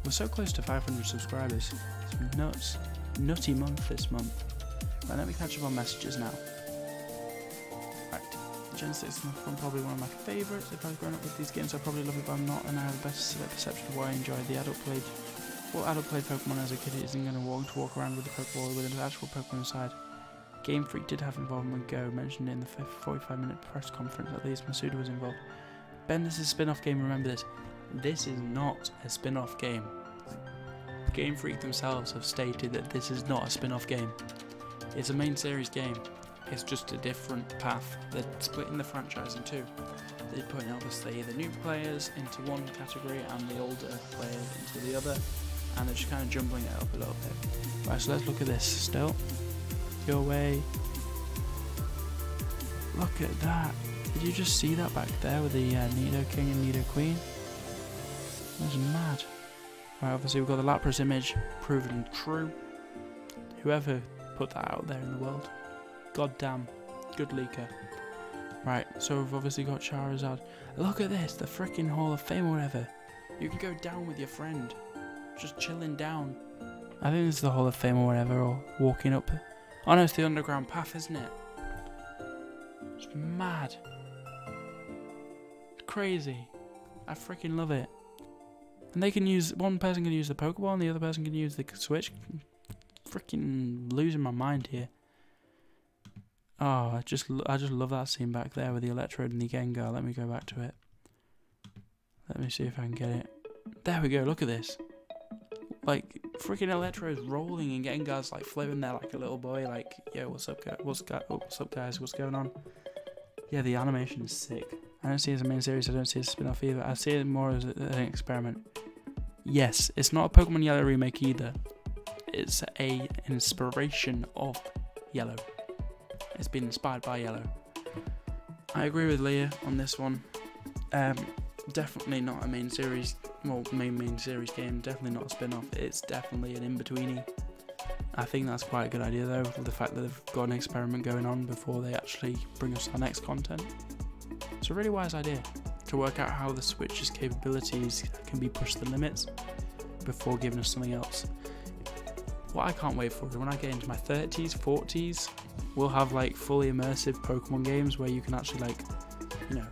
We're so close to 500 subscribers. It's nuts. Nutty month this month. Right, let me catch up on messages now. Right. Gen 6 is probably one of my favourites. If I've grown up with these games, I probably love it, but I'm not, and I have a better perception of why I enjoy the adult played. Well, adult played Pokemon as a kid isn't going to walk around with the Pokeball with an actual Pokemon inside. Game Freak did have involvement with Go, mentioned in the 45-minute press conference. At least Masuda was involved. Ben, this is a spin-off game, remember this. This is not a spin-off game. Game Freak themselves have stated that this is not a spin-off game. It's a main series game. It's just a different path. They're splitting the franchise in two. They're putting obviously the new players into one category and the older players into the other, and they're just kind of jumbling it up a little bit. Right, so let's look at this still. Go away. Look at that. Did you just see that back there with the Nido King and Nido Queen? That's mad. Right, obviously we've got the Lapras image proven true. Whoever put that out there in the world, goddamn, good leaker. Right, so we've obviously got Charizard. Look at this, the freaking Hall of Fame or whatever. You can go down with your friend, just chilling down. I think this is the Hall of Fame or whatever, or walking up. Oh no, it's the underground path, isn't it? It's mad. It's crazy. I freaking love it. And they can use, one person can use the Pokeball and the other person can use the Switch. Freaking losing my mind here. Oh, I just love that scene back there with the Electrode and the Gengar. Let me go back to it. Let me see if I can get it. There we go, look at this. Like, freaking Electrode's rolling and Gengar's like floating there like a little boy, like, yo, what's up guys, what's going on? Yeah, the animation is sick. I don't see it as a main series, I don't see it as a spin-off either. I see it more as an experiment. Yes, it's not a Pokemon Yellow remake either. It's an inspiration of Yellow. It's been inspired by Yellow. I agree with Leah on this one. Definitely not a main series, well, main series game. Definitely not a spin-off. It's definitely an in-betweeny. I think that's quite a good idea though, the fact that they've got an experiment going on before they actually bring us our next content. It's a really wise idea to work out how the Switch's capabilities can be pushed to the limits before giving us something else. What I can't wait for is when I get into my 30s, 40s, we'll have like fully immersive Pokemon games where you can actually, like, you know,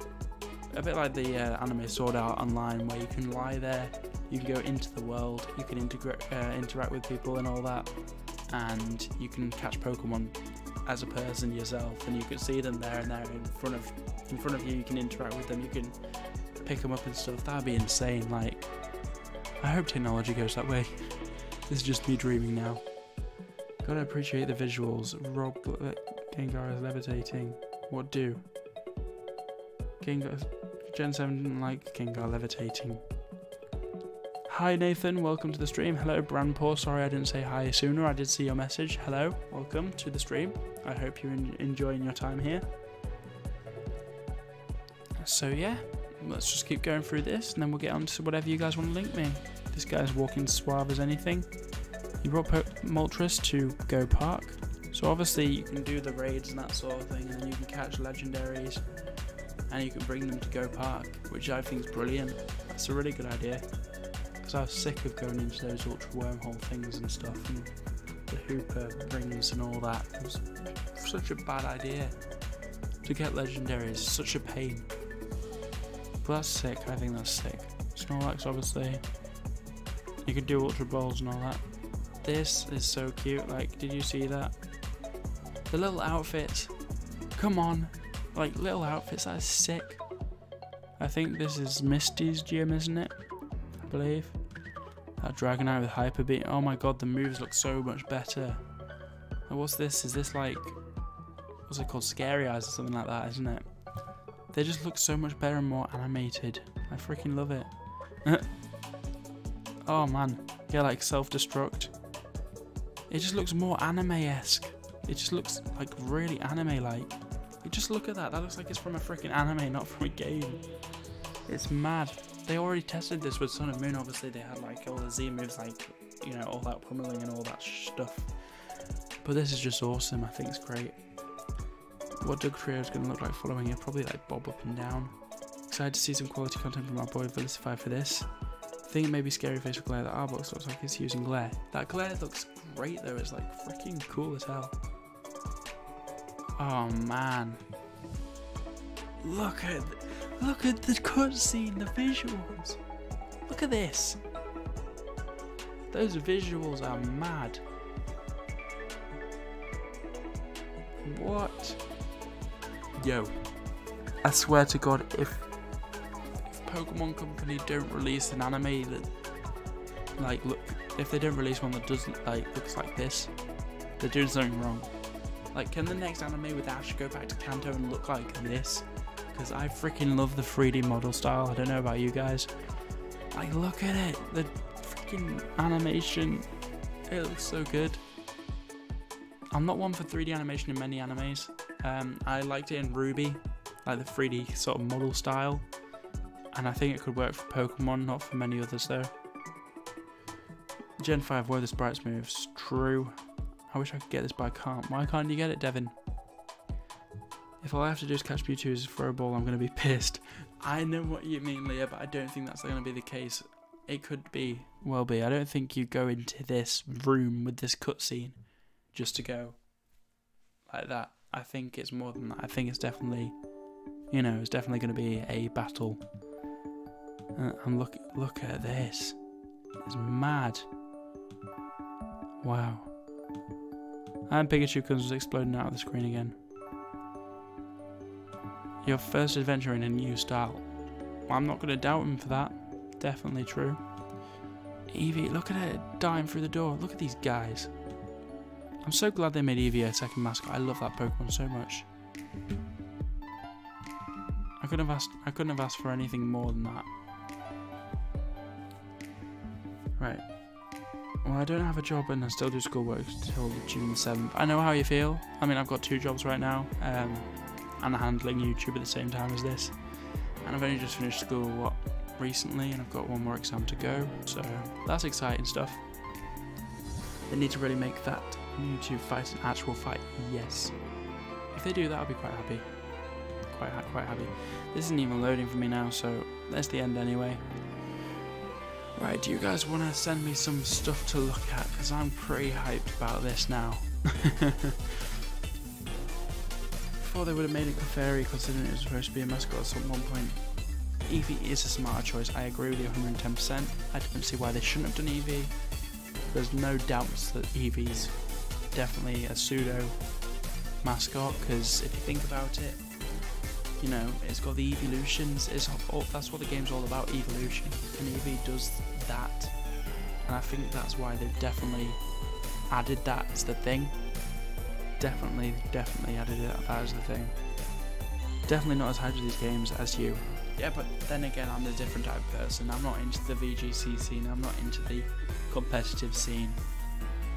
a bit like the anime Sword Art Online, where you can lie there, you can go into the world, you can interact with people and all that, and you can catch Pokemon as a person yourself, and you can see them there and there in front of you. You can interact with them, you can pick them up and stuff. That'd be insane. Like, I hope technology goes that way. This is just me dreaming now. Gotta appreciate the visuals. Rob, Gengar is levitating. What do? Gengar, Gen 7 didn't like Gengar levitating. Hi Nathan, welcome to the stream. Hello Brandpaw, sorry I didn't say hi sooner. I did see your message. Hello, welcome to the stream. I hope you're enjoying your time here. So yeah, let's just keep going through this and then we'll get on to whatever you guys want to link me. This guy's walking suave as anything. He brought Moltres to Go Park. So obviously you can do the raids and that sort of thing, and then you can catch legendaries and you can bring them to Go Park, which I think is brilliant. That's a really good idea. Because I was sick of going into those ultra wormhole things and stuff, and the Hooper rings and all that. It was such a bad idea. To get legendaries, such a pain. But that's sick, I think that's sick. Snorlax obviously. You can do ultra balls and all that. This is so cute, like, did you see that? The little outfits, come on, like little outfits, that is sick. I think this is Misty's gym, isn't it? I believe. That Dragonite with Hyper Beam, oh my god, the moves look so much better. And what's this? Is this like, what's it called, Scary Eyes or something like that, isn't it? They just look so much better and more animated. I freaking love it. Oh man, yeah, like self-destruct. It just looks more anime-esque. It just looks like really anime-like. You just look at that. That looks like it's from a freaking anime, not from a game. It's mad. They already tested this with Sun and Moon. Obviously, they had like all the Z moves, like, you know, all that pummeling and all that stuff. But this is just awesome. I think it's great. What Doug Trio is going to look like following it? Probably like bob up and down. Excited to see some quality content from our boy Felicify for this. I think it may be Scary Face with glare. That Artbox looks like it's using glare. That glare looks great though. It's like freaking cool as hell. Oh man, look at the cutscene, the visuals. Look at this. Those visuals are mad. What? Yo, I swear to God, if Pokemon Company don't release an anime that, like, if they don't release one that doesn't looks like this, they're doing something wrong. Like, can the next anime with Ash go back to Kanto and look like this? Because I freaking love the 3D model style. I don't know about you guys. Like, look at it. The freaking animation. It looks so good. I'm not one for 3D animation in many animes. I liked it in Ruby, like the 3D sort of model style. And I think it could work for Pokemon, not for many others though. Gen 5, where the sprites moves. True. I wish I could get this, but I can't. Why can't you get it, Devin? If all I have to do is catch Mewtwo as throw a ball, I'm going to be pissed. I know what you mean, Leah, but I don't think that's going to be the case. It could be, well be. I don't think you go into this room with this cutscene just to go like that. I think it's more than that. I think it's definitely, you know, it's definitely going to be a battle. And look at this. It's mad. Wow. And Pikachu comes exploding out of the screen again. Your first adventure in a new style. Well, I'm not going to doubt him for that. Definitely true. Eevee, look at it dying through the door. Look at these guys. I'm so glad they made Eevee a second mascot. I love that Pokemon so much. I couldn't have asked for anything more than that. Right. Well, I don't have a job and I still do schoolwork till June 7th. I know how you feel. I mean, I've got 2 jobs right now, and I'm handling YouTube at the same time as this. And I've only just finished school, recently, and I've got 1 more exam to go, so that's exciting stuff. They need to really make that YouTube fight an actual fight, yes. If they do that, I'll be quite happy. Quite happy. This isn't even loading for me now, so that's the end anyway. Right, do you guys want to send me some stuff to look at? Because I'm pretty hyped about this now. Before they would have made it Clefairy, considering it was supposed to be a mascot at some point. Eevee is a smarter choice, I agree with you 110%. I don't see why they shouldn't have done Eevee. There's no doubts that Eevee's definitely a pseudo mascot, because if you think about it, you know, it's got the evolutions, that's what the game's all about, evolution, and Eevee does that, and I think that's why they've definitely added that as the thing. Definitely added that as the thing. Definitely not as hyped with these games as you. Yeah, but then again, I'm a different type of person. I'm not into the VGC scene, I'm not into the competitive scene.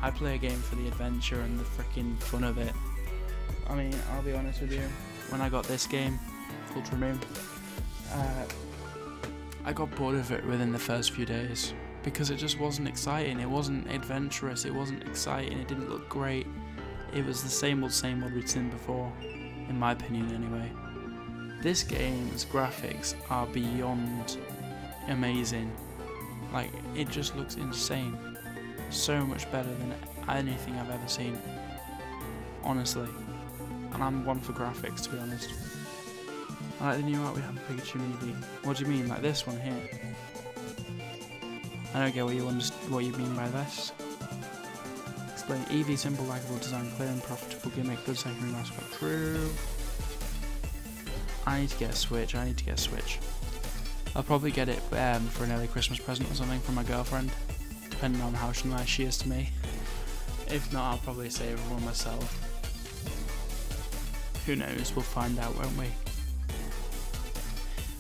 I play a game for the adventure and the freaking fun of it. I mean, I'll be honest with you, when I got this game, Ultra Moon, I got bored of it within the first few days, because it just wasn't exciting, it wasn't adventurous, it wasn't exciting, it didn't look great. It was the same old we'd seen before, in my opinion anyway. This game's graphics are beyond amazing. Like, it just looks insane. So much better than anything I've ever seen. Honestly. And I'm one for graphics, to be honest. I like the new art we have in Pikachu and Eevee. What do you mean, like this one here? I don't get what you mean by this. Explain. Eevee, simple, likeable design, clear and profitable gimmick, good secondary mascot. True. I need to get a Switch. I'll probably get it for an early Christmas present or something from my girlfriend, depending on how nice she is to me. If not, I'll probably save one myself. Who knows, we'll find out, won't we?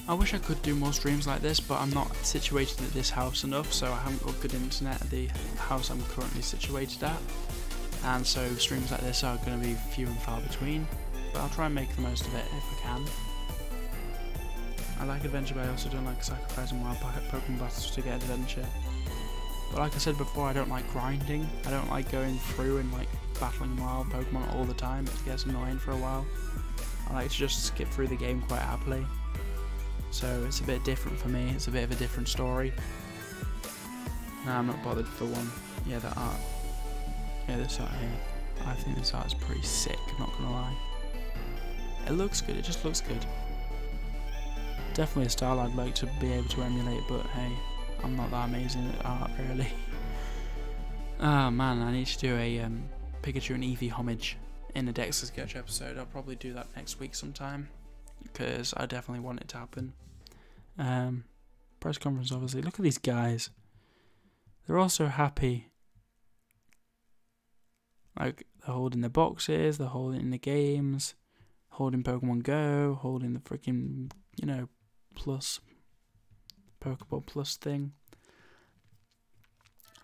I wish I could do more streams like this, but I'm not situated at this house enough, so I haven't got good internet at the house I'm currently situated at. And so streams like this are going to be few and far between, but I'll try and make the most of it if I can. I like adventure, but I also don't like sacrificing wild Pokemon battles to get adventure. But like I said before, I don't like grinding. I don't like going through and like battling wild Pokemon all the time. It gets annoying for a while. I like to just skip through the game quite happily. So it's a bit different for me. It's a bit of a different story. Nah, I'm not bothered for one. Yeah, that art. Yeah, this art here. I think this art is pretty sick, I'm not gonna lie. It looks good, it just looks good. Definitely a style I'd like to be able to emulate, but hey, I'm not that amazing at art, really. Oh man, I need to do a Pikachu and Eevee homage in a Dexter Sketch episode. I'll probably do that next week sometime, because I definitely want it to happen. Press conference, obviously. Look at these guys. They're also happy. Like, they're holding the boxes, they're holding the games, holding Pokemon GO, holding the freaking, you know, plus, Pokeball Plus thing.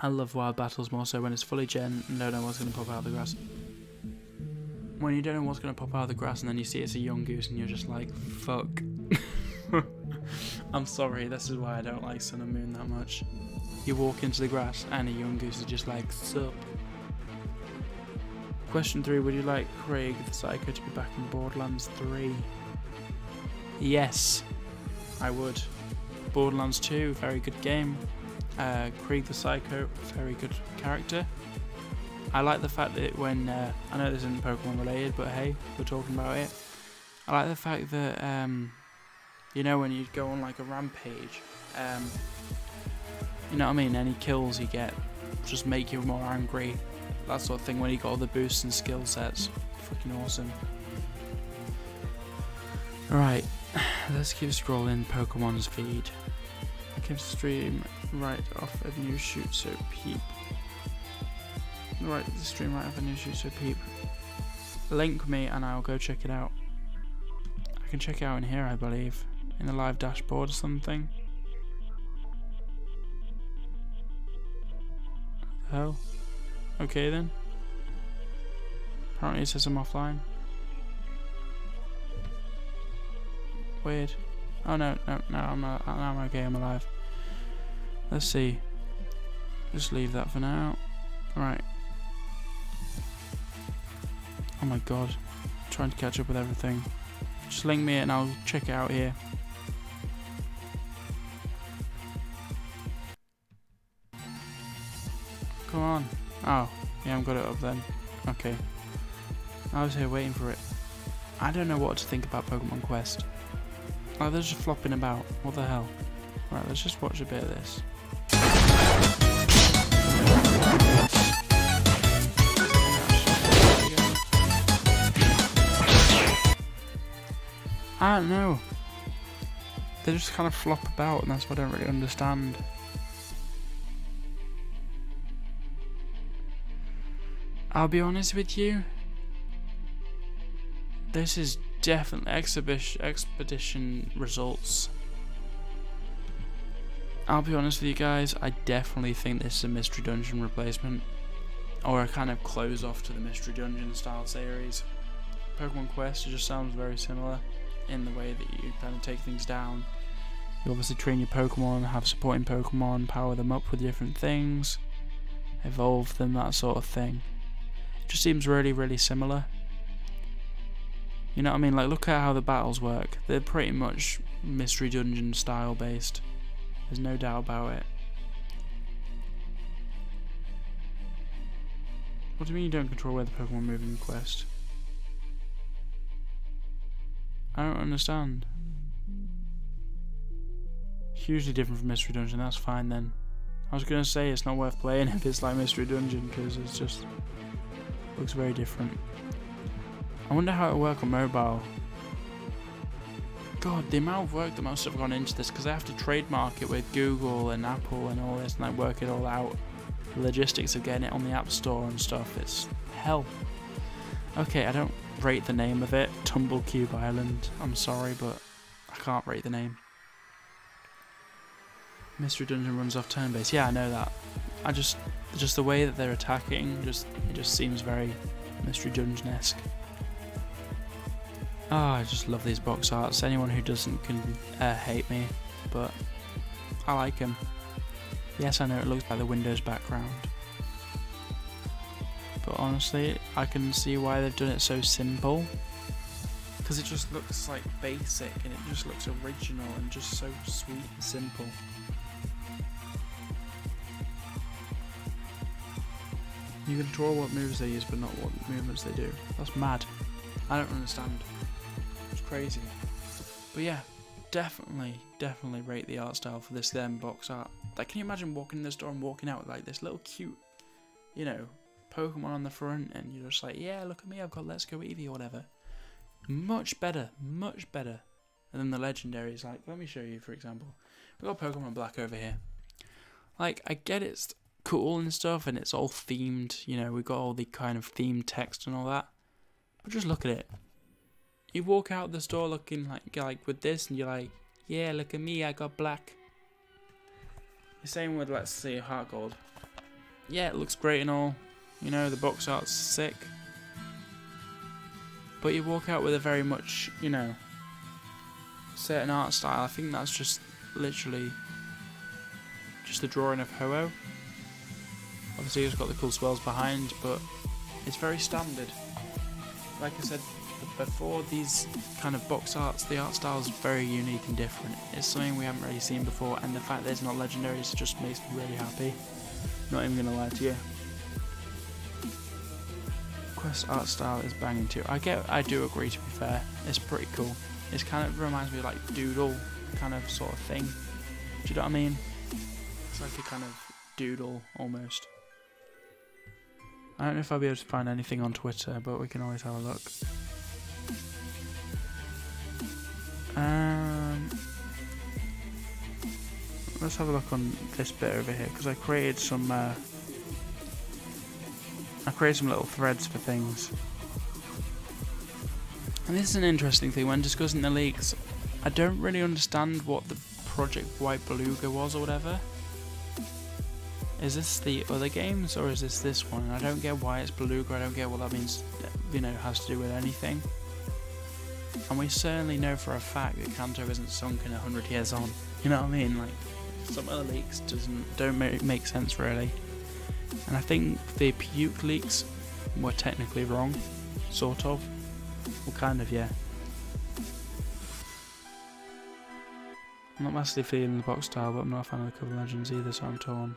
I love wild battles more so when it's fully gen and don't know what's going to pop out of the grass. When you don't know what's going to pop out of the grass and then you see it's a young goose and you're just like, fuck. I'm sorry, this is why I don't like Sun and Moon that much. You walk into the grass and a young goose is just like, sup. Question 3, would you like Craig the Psycho to be back in Borderlands 3? Yes, I would. Borderlands 2, very good game. Craig the Psycho, very good character. I like the fact that when, I know this isn't Pokemon related, but hey, we're talking about it. I like the fact that, you know, when you go on like a rampage, you know what I mean, any kills you get just make you more angry. That sort of thing when you got all the boosts and skill sets. Freaking awesome. Alright, let's keep scrolling Pokemon's feed. I came to stream right off a new shoot so peep. Right, the stream right off a new shoot so peep. Link me and I'll go check it out. I can check it out in here, I believe. In the live dashboard or something. What the hell? Okay then. Apparently it says I'm offline. Weird. Oh no, I'm not. I'm okay, I'm alive. Let's see. Just leave that for now. Right. Oh my god. I'm trying to catch up with everything. Just link me and I'll check it out here. Come on. Oh, yeah, I've got it up then. Okay. I was here waiting for it. I don't know what to think about Pokemon Quest. Oh, they're just flopping about. What the hell? Right, let's just watch a bit of this. I don't know. They just kind of flop about and that's what I don't really understand. I'll be honest with you, this is definitely expedition results. I'll be honest with you guys, I definitely think this is a Mystery Dungeon replacement, or a kind of close off to the Mystery Dungeon style series. Pokemon Quest just sounds very similar in the way that you kind of take things down. You obviously train your Pokemon, have supporting Pokemon, power them up with different things, evolve them, that sort of thing. Just seems really, really similar. You know what I mean? Like, look at how the battles work. They're pretty much Mystery Dungeon style based. There's no doubt about it. What do you mean you don't control where the Pokemon move in Quest? I don't understand. Hugely different from Mystery Dungeon, that's fine then. I was gonna say it's not worth playing if it's like Mystery Dungeon, because it's just looks very different. I wonder how it'll work on mobile. God, the amount of work that must have gone into this, because I have to trademark it with Google and Apple and all this, and I work it all out. The logistics of getting it on the App Store and stuff, it's hell. Okay, I don't rate the name of it, Tumblecube Island. I'm sorry, but I can't rate the name. Mystery Dungeon runs off turn-based. Yeah, I know that. Just the way that they're attacking, it just seems very Mystery Dungeon-esque. Oh, I just love these box arts. Anyone who doesn't can hate me, but I like them. Yes, I know it looks like the Windows background, but honestly, I can see why they've done it so simple. Because it just looks like basic, and it just looks original and just so sweet and simple. You can control what moves they use, but not what movements they do. That's mad. I don't understand. It's crazy. But yeah, definitely rate the art style for this box art. Like, can you imagine walking in the store and walking out with like this little cute, you know, Pokemon on the front, and you're just like, yeah, look at me, I've got Let's Go Eevee or whatever. Much better. And then the legendaries, like, let me show you, for example. We've got Pokemon Black over here. Like, I get it's cool and stuff, and it's all themed. You know, we've got all the kind of themed text and all that. But just look at it. You walk out the store looking like with this, and you're like, yeah, look at me, I got black. The same with, let's see, Heart Gold. Yeah, it looks great and all. You know, the box art's sick. But you walk out with a very much, you know, certain art style. I think that's just literally just the drawing of Ho-Oh. Obviously it's got the cool swells behind, but it's very standard. Like I said before, these kind of box arts, the art style is very unique and different. It's something we haven't really seen before, and the fact that it's not legendaries just makes me really happy. Not even gonna lie to you. Quest art style is banging too. I do agree, to be fair. It's pretty cool. It kind of reminds me of like doodle kind of sort of thing. Do you know what I mean? It's like a kind of doodle almost. I don't know if I'll be able to find anything on Twitter, but we can always have a look. Let's have a look on this bit over here, because I created some little threads for things. And this is an interesting thing when discussing the leaks. I don't really understand what the Project White Beluga was or whatever. Is this the other games or is this one? I don't get why it's Beluga. I don't get what that means, you know, has to do with anything. And we certainly know for a fact that Kanto isn't sunk in 100 years on. You know what I mean? Like, some other leaks don't make sense really. And I think the Puke leaks were technically wrong, sort of. Well, kind of, yeah. I'm not massively feeling the box style, but I'm not a fan of the cover legends either, so I'm torn.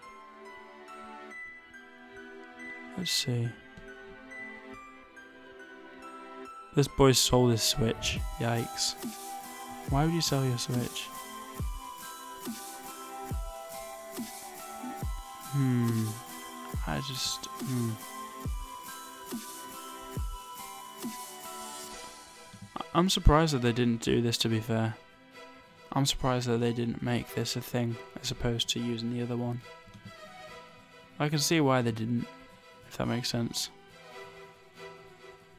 Let's see. This boy sold his Switch. Yikes. Why would you sell your Switch? I'm surprised that they didn't do this, to be fair. I'm surprised that they didn't make this a thing, as opposed to using the other one. I can see why they didn't, if that makes sense.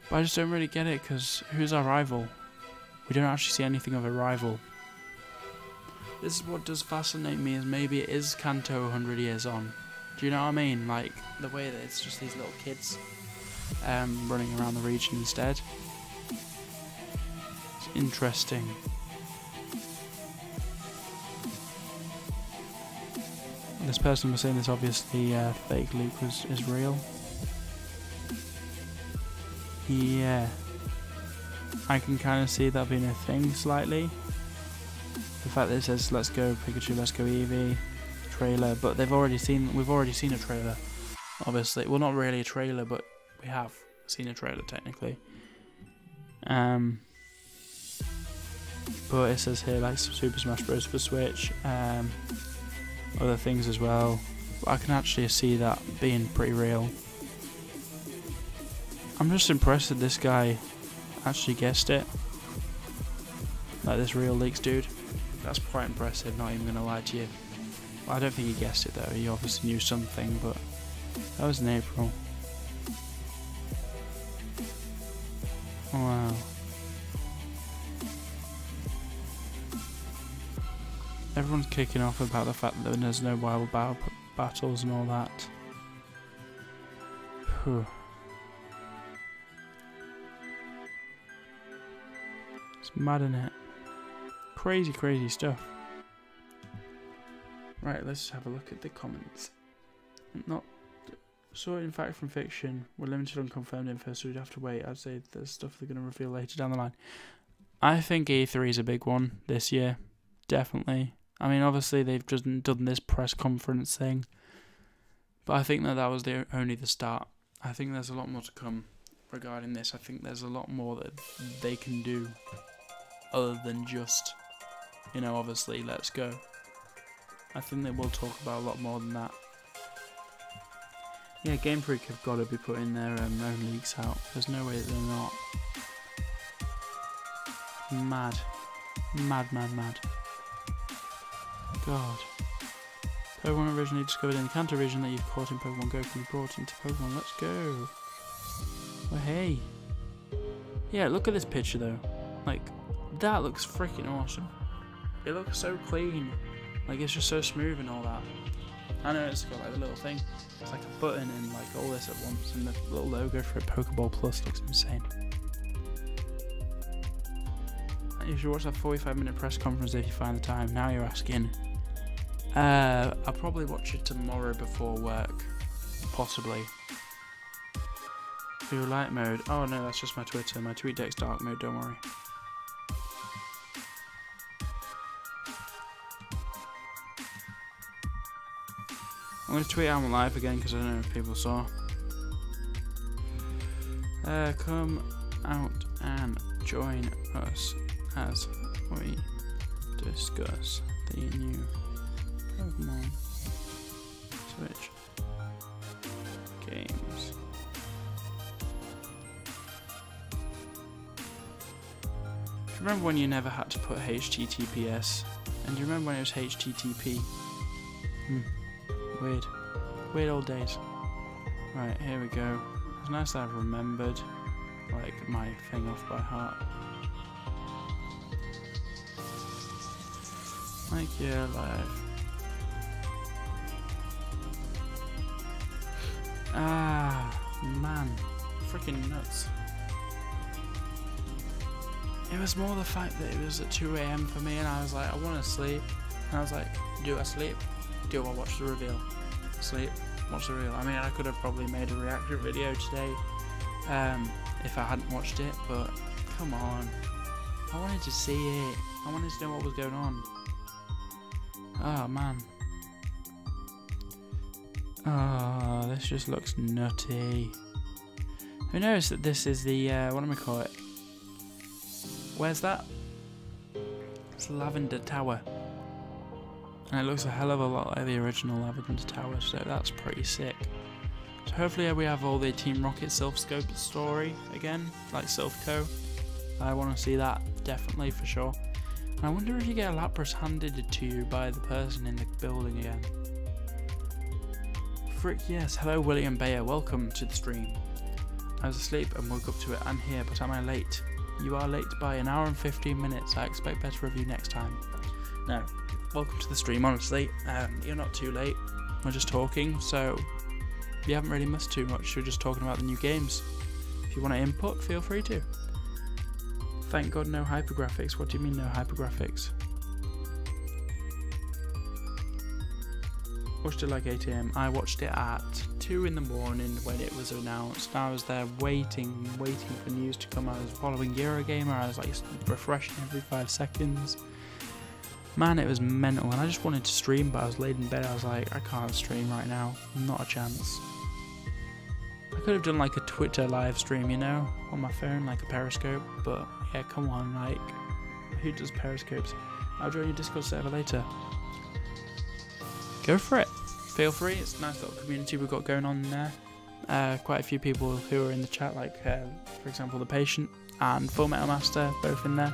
But I just don't really get it, because who's our rival? We don't actually see anything of a rival. This is what does fascinate me, is maybe it is Kanto 100 years on. Do you know what I mean? Like, the way that it's just these little kids running around the region instead. It's interesting. This person was saying this obviously fake leak is real. Yeah. I can kind of see that being a thing slightly. The fact that it says let's go Pikachu, let's go Eevee trailer, but we've already seen a trailer, obviously. Well, not really a trailer, but we have seen a trailer technically. But it says here like Super Smash Bros for Switch, other things as well. But I can actually see that being pretty real. I'm just impressed that this guy actually guessed it. Like this real leaks dude. That's quite impressive, not even gonna lie to you. Well, I don't think he guessed it though, he obviously knew something, but that was in April. Wow. Everyone's kicking off about the fact that there's no wild battles and all that. Whew. It's mad, innit? Crazy, crazy stuff. Right, let's have a look at the comments. In fact from fiction, we're limited on confirmed info, so we'd have to wait. I'd say there's stuff they're going to reveal later down the line. I think E3 is a big one this year, definitely. I mean, obviously they've just done this press conference thing, but I think that was only the start. I think there's a lot more to come regarding this. I think there's a lot more that they can do other than just, you know, obviously let's go. I think they will talk about a lot more than that. Yeah, Game Freak have got to be putting their own leaks out. There's no way that they're not. Mad. Mad, mad, mad. God. Pokemon originally discovered in the Kanto region that you've caught in Pokemon GO can be brought into Pokemon. Let's go. Well, hey. Yeah, look at this picture though. Like, that looks freaking awesome. It looks so clean. Like, it's just so smooth and all that. I know it's got like a little thing. It's like a button and like all this at once. And the little logo for it, Pokeball Plus, looks insane. You should watch that 45-minute press conference if you find the time. Now you're asking. I'll probably watch it tomorrow before work. Possibly. Do light mode. Oh no, that's just my Twitter. My TweetDeck's dark mode, don't worry. I'm going to tweet out live again because I don't know if people saw. Come out and join us as we discuss the new Pokemon Switch games. Do you remember when you never had to put HTTPS? And do you remember when it was HTTP? Weird. Weird old days. Right, here we go. It's nice that I've remembered like my thing off by heart. Maikya live. Ah, man. Freaking nuts. It was more the fact that it was at 2 AM for me and I was like, I want to sleep. And I was like, do I sleep? Do I watch the reveal? Sleep, watch the reveal. I mean, I could have probably made a reaction video today if I hadn't watched it, but come on. I wanted to see it. I wanted to know what was going on. Oh, man. Oh, this just looks nutty. Who knows that this is the, what do we call it? Where's that? It's Lavender Tower. And it looks a hell of a lot like the original Lavender Tower, so that's pretty sick. So hopefully we have all the Team Rocket Self-Scope story again, like Self-Co. I want to see that, definitely, for sure. And I wonder if you get a Lapras handed to you by the person in the building again. Frick yes, hello William Bayer, welcome to the stream. I was asleep and woke up to it, I'm here, but am I late? You are late by an hour and 15 minutes, I expect better of you next time. No, welcome to the stream, honestly. You're not too late, we're just talking, so you haven't really missed too much, we're just talking about the new games. If you want to input, feel free to. Thank God no hypergraphics. What do you mean no hypergraphics? Watched it like 8 AM. I watched it at 2 in the morning when it was announced. I was there waiting for news to come. I was following Eurogamer. I was like refreshing every 5 seconds. Man, it was mental. And I just wanted to stream, but I was laid in bed. I was like, I can't stream right now. Not a chance. I could have done like a Twitter live stream, you know, on my phone, like a Periscope, but yeah, come on, like, who does Periscopes? I'll join your Discord server later. Go for it. Feel free, it's a nice little community we've got going on there. Quite a few people who are in the chat, like, for example, The Patient and Full Metal Master, both in there.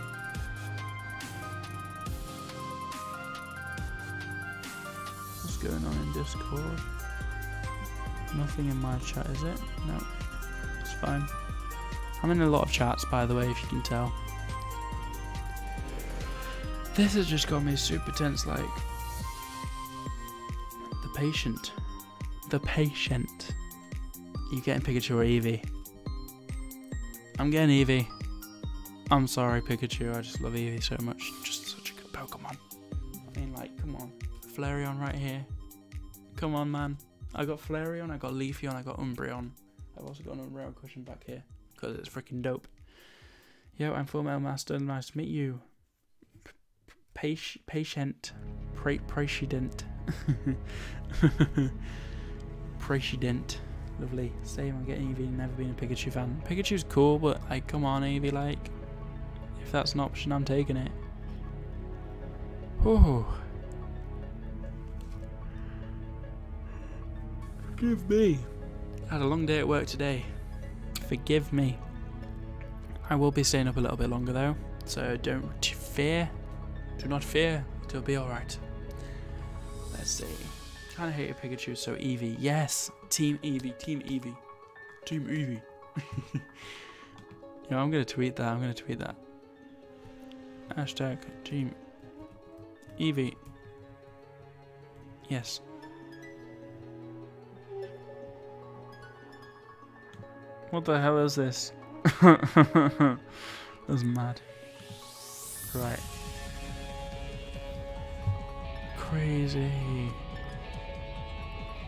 What's going on in Discord? Nothing in my chat, is it? No, it's fine. I'm in a lot of chats, by the way, if you can tell. This has just got me super tense, like. The Patient. The Patient. You getting Pikachu or Eevee? I'm getting Eevee. I'm sorry, Pikachu, I just love Eevee so much. Just such a good Pokemon. I mean, like, come on. Flareon right here. Come on, man. I got Flareon, I got Leafeon, I got Umbreon. I've also got an Umbreon cushion back here because it's freaking dope. Yo, I'm Full Metal Master. Nice to meet you. Patient. President. President. Lovely. Same, I'm getting Eevee. Never been a Pikachu fan. Pikachu's cool, but like, come on, Eevee. Like, if that's an option, I'm taking it. Oh. Forgive me. I had a long day at work today. Forgive me. I will be staying up a little bit longer though, so don't fear. Do not fear. It'll be alright. Let's see. kind of hated Pikachu, so Eevee. Yes! Team Eevee, Team Eevee. Team Eevee. Yeah, I'm going to tweet that, I'm going to tweet that. Hashtag Team Eevee. Yes. What the hell is this? That's mad. Right. Crazy.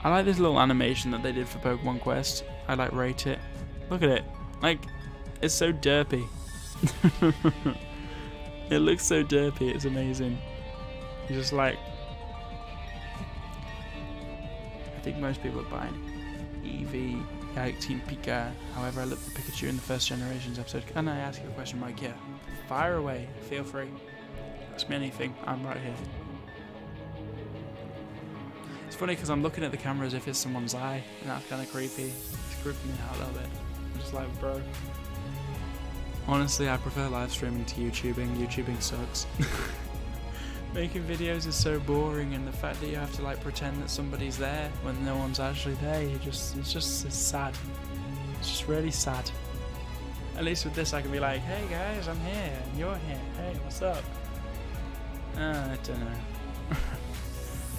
I like this little animation that they did for Pokemon Quest. I like rate it. Look at it. Like, it's so derpy. It looks so derpy, it's amazing. Just like, I think most people are buying Eevee, I like Team Pika. However, I looked at Pikachu in the first generations episode. Can I ask you a question, Maikya? Fire away, feel free. Ask me anything, I'm right here. It's funny because I'm looking at the camera as if it's someone's eye, and that's kind of creepy. It's creeping me out a little bit. I'm just like, bro. Honestly, I prefer live streaming to YouTubing. YouTubing sucks. Making videos is so boring, and the fact that you have to like pretend that somebody's there when no one's actually there, it's sad. It's just really sad. At least with this I can be like, hey guys, I'm here, and you're here, hey, what's up? I don't know.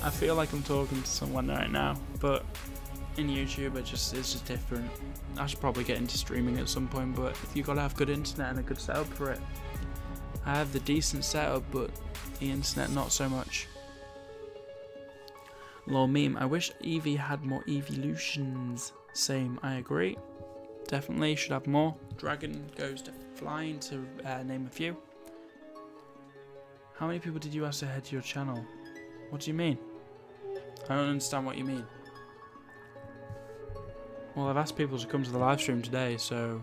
I feel like I'm talking to someone right now, but in YouTube it's just different. I should probably get into streaming at some point, but you gotta have good internet and a good setup for it. I have the decent setup, but the internet not so much. Lol meme, I wish Eevee had more evolutions. Same, I agree. Definitely should have more. Dragon goes to flying, to name a few. How many people did you ask to head to your channel? What do you mean? I don't understand what you mean. Well, I've asked people to come to the live stream today, so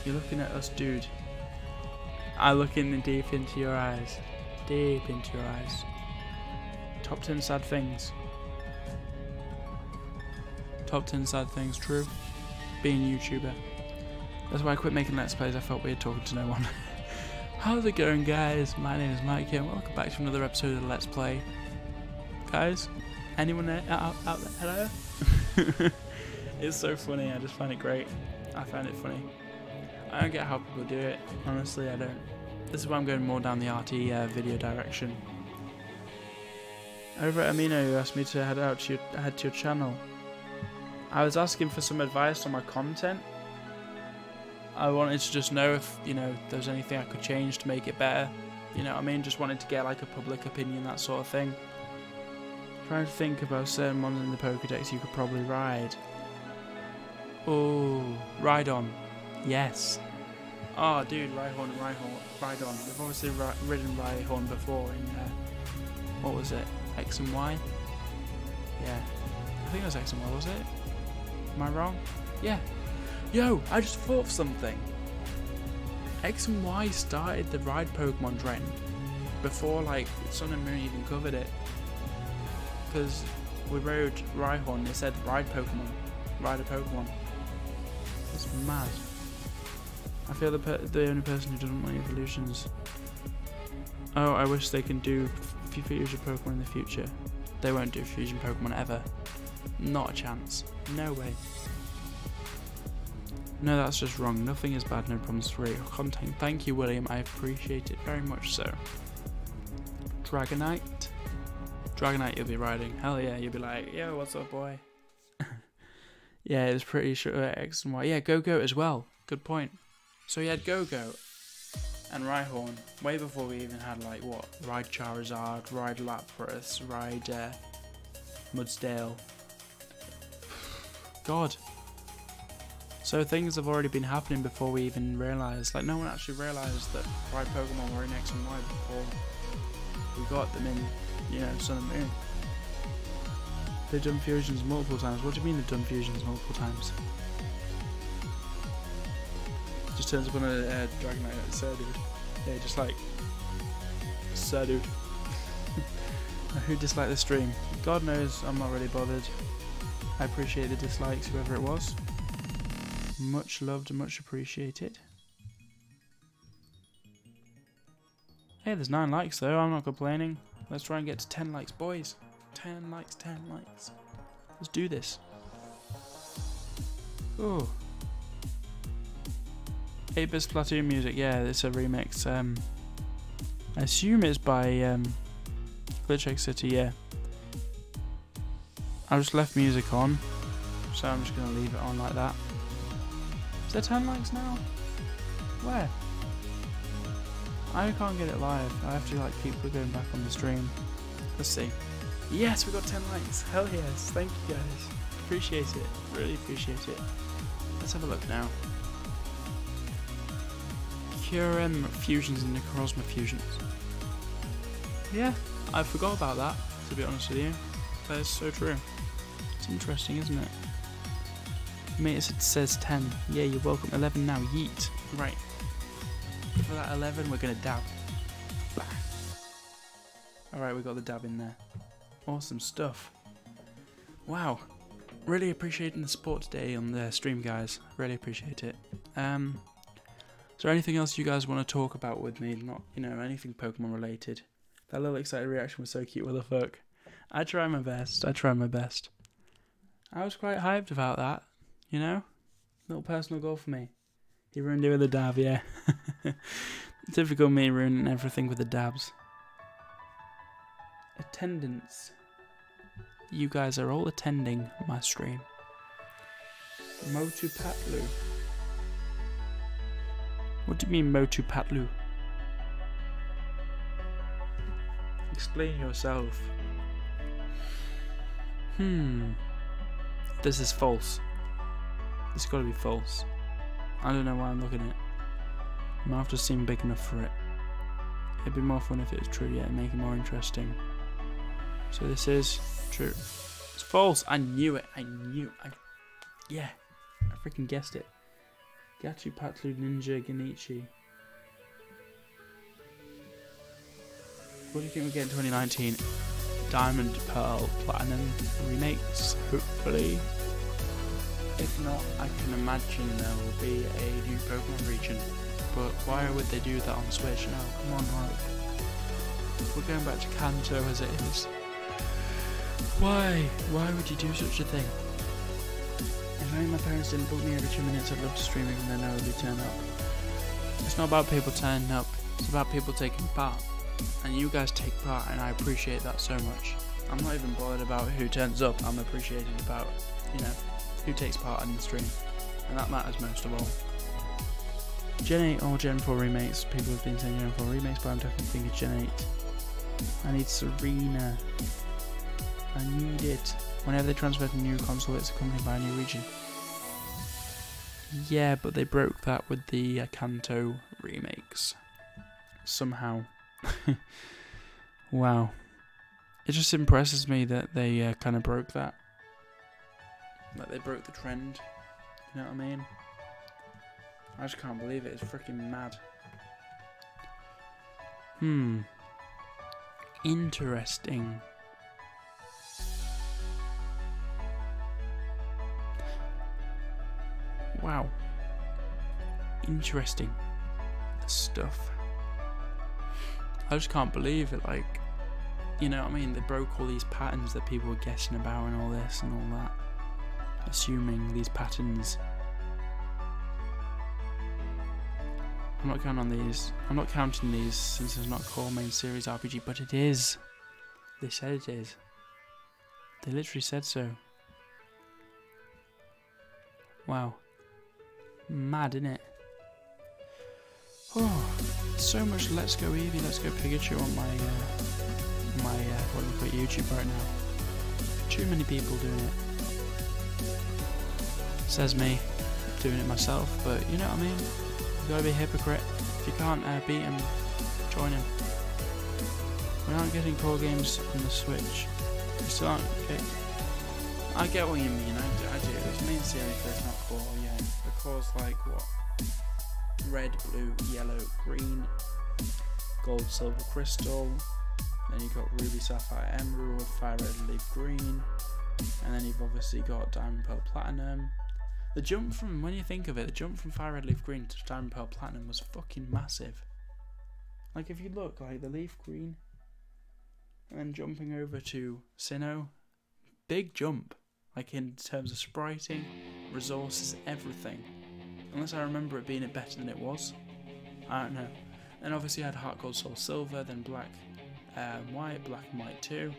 you're looking at us, dude. I'm looking deep into your eyes. Deep into your eyes. Top 10 sad things. Top 10 sad things, true. Being a YouTuber. That's why I quit making Let's Plays. I felt weird talking to no one. How's it going, guys? My name is Maikya and welcome back to another episode of Let's Play. Guys, anyone out there? Hello? It's so funny, I just find it great. I find it funny. I don't get how people do it, honestly I don't. This is why I'm going more down the RT video direction. Over at Amino, who asked me to head to your channel. I was asking for some advice on my content. I wanted to just know if, you know, there's anything I could change to make it better. You know what I mean? Just wanted to get like a public opinion, that sort of thing. Trying to think about certain ones in the Pokédex you could probably ride. Oh, Rhydon. Yes. Oh, dude, Rhydon. We've obviously ridden Rhydon before in, what was it? X and Y? Yeah. I think it was X and Y, was it? Am I wrong? Yeah. Yo, I just thought of something. X and Y started the ride Pokemon trend before, like, Sun and Moon even covered it. Because we rode Rhyhorn, it said ride a Pokemon. It's mad. I feel the only person who doesn't want evolutions. Oh, I wish they can do fusion Pokemon in the future. They won't do fusion Pokemon ever. Not a chance. No way. No, that's just wrong. Nothing is bad, no problems for your content. Thank you, William. I appreciate it very much so. Dragonite, you'll be riding. Hell yeah, you'll be like, yo, what's up, boy? Yeah, it was pretty sure X and Y. Yeah, Go-Go as well. Good point. So you had Go-Go and Rhyhorn way before we even had, like, what? Ride Charizard, Ride Lapras, Ride Mudsdale. God. So things have already been happening before we even realised. Like, no one actually realised that Ride Pokemon were in X and Y before we got them in, you know, Sun and Moon. They've done fusions multiple times. What do you mean they've done fusions multiple times? Just turns up on a Dragonite like, sir dude. Yeah, just like, sir dude. Who disliked the stream? God knows, I'm not really bothered. I appreciate the dislikes, whoever it was. Much loved and much appreciated. Hey, there's 9 likes though, I'm not complaining. Let's try and get to 10 likes, boys. 10 likes, 10 likes. Let's do this. Oh. 8-bit Splatoon music. Yeah, it's a remix. I assume it's by Glitch X City, yeah. I just left music on, so I'm just going to leave it on like that. Is there 10 likes now? Where? I can't get it live. I have to like keep going back on the stream. Let's see. Yes, we got 10 likes. Hell yes. Thank you guys. Appreciate it. Really appreciate it. Let's have a look now. QRM fusions and Necrozma fusions. Yeah, I forgot about that, to be honest with you. That is so true. It's interesting, isn't it? Mate, it says 10. Yeah, you're welcome. 11 now. Yeet. Right. For that 11, we're going to dab. Alright, we got the dab in there. Awesome stuff. Wow. Really appreciating the support today on the stream, guys. Really appreciate it. Is there anything else you guys want to talk about with me? Not, you know, anything Pokemon related. That little excited reaction was so cute. What the fuck? I try my best. I try my best. I was quite hyped about that. You know? Little personal goal for me. He ruined it with a dab, yeah. Typical me ruining everything with the dabs. Attendance. You guys are all attending my stream. Motu Patlu. What do you mean Motu Patlu? Explain yourself. This is false. It's gotta be false. I don't know why I'm looking at it. My mouth just seemed big enough for it. It'd be more fun if it was true, yeah, it'd make it more interesting. So this is true. It's false. I knew it. Yeah. I freaking guessed it. Gachu Patlu Ninja Genichi. What do you think we get in 2019? Diamond, Pearl, Platinum remakes, hopefully. If not, I can imagine there will be a new Pokemon region. But why would they do that on Switch? No, come on, like. We're going back to Kanto as it is. Why? Why would you do such a thing? If only my parents didn't book me every 2 minutes, I'd love to stream even though nobody turn up. It's not about people turning up, it's about people taking part. And you guys take part, and I appreciate that so much. I'm not even bothered about who turns up, I'm appreciating about, you know, who takes part in the stream. And that matters most of all. Gen 8 or Gen 4 remakes, people have been saying Gen 4 remakes, but I'm definitely thinking Gen 8. I need Serena. I need it. Whenever they transfer to a new console, it's accompanied by a new region. Yeah, but they broke that with the Kanto remakes. Somehow. Wow. It just impresses me that they kind of broke that. Like they broke the trend. You know what I mean? I just can't believe it. It's freaking mad. Interesting. Wow. Interesting stuff. I just can't believe it, like, you know what I mean? They broke all these patterns that people were guessing about and all this and all that. Assuming these patterns. I'm not counting on these. I'm not counting these since it's not a core main series RPG, but it is. They said it is. They literally said so. Wow. Mad, innit? Oh, so much Let's Go Eevee, Let's Go Pikachu on my what do you call it, YouTube right now. Too many people doing it. Says me, doing it myself, but you know what I mean? You gotta be a hypocrite. If you can't beat him, join him. We aren't getting core games on the Switch. We still aren't. Okay. I get what you mean. I do. It's main series, but it's not core. Yeah, the core's like what? Red, blue, yellow, green, gold, silver, crystal. Then you've got ruby, sapphire, emerald, fire, red, leaf, green, and then you've obviously got diamond, pearl, platinum. The jump from, when you think of it, the jump from fire, red, leaf, green to diamond, pearl, platinum was fucking massive. Like if you look, like the leaf green, And then jumping over to Sinnoh, big jump, like in terms of spriting, resources, everything. Unless I remember it being better than it was. I don't know. And obviously I had Heart Gold, Soul Silver, then Black White, Black and White 2.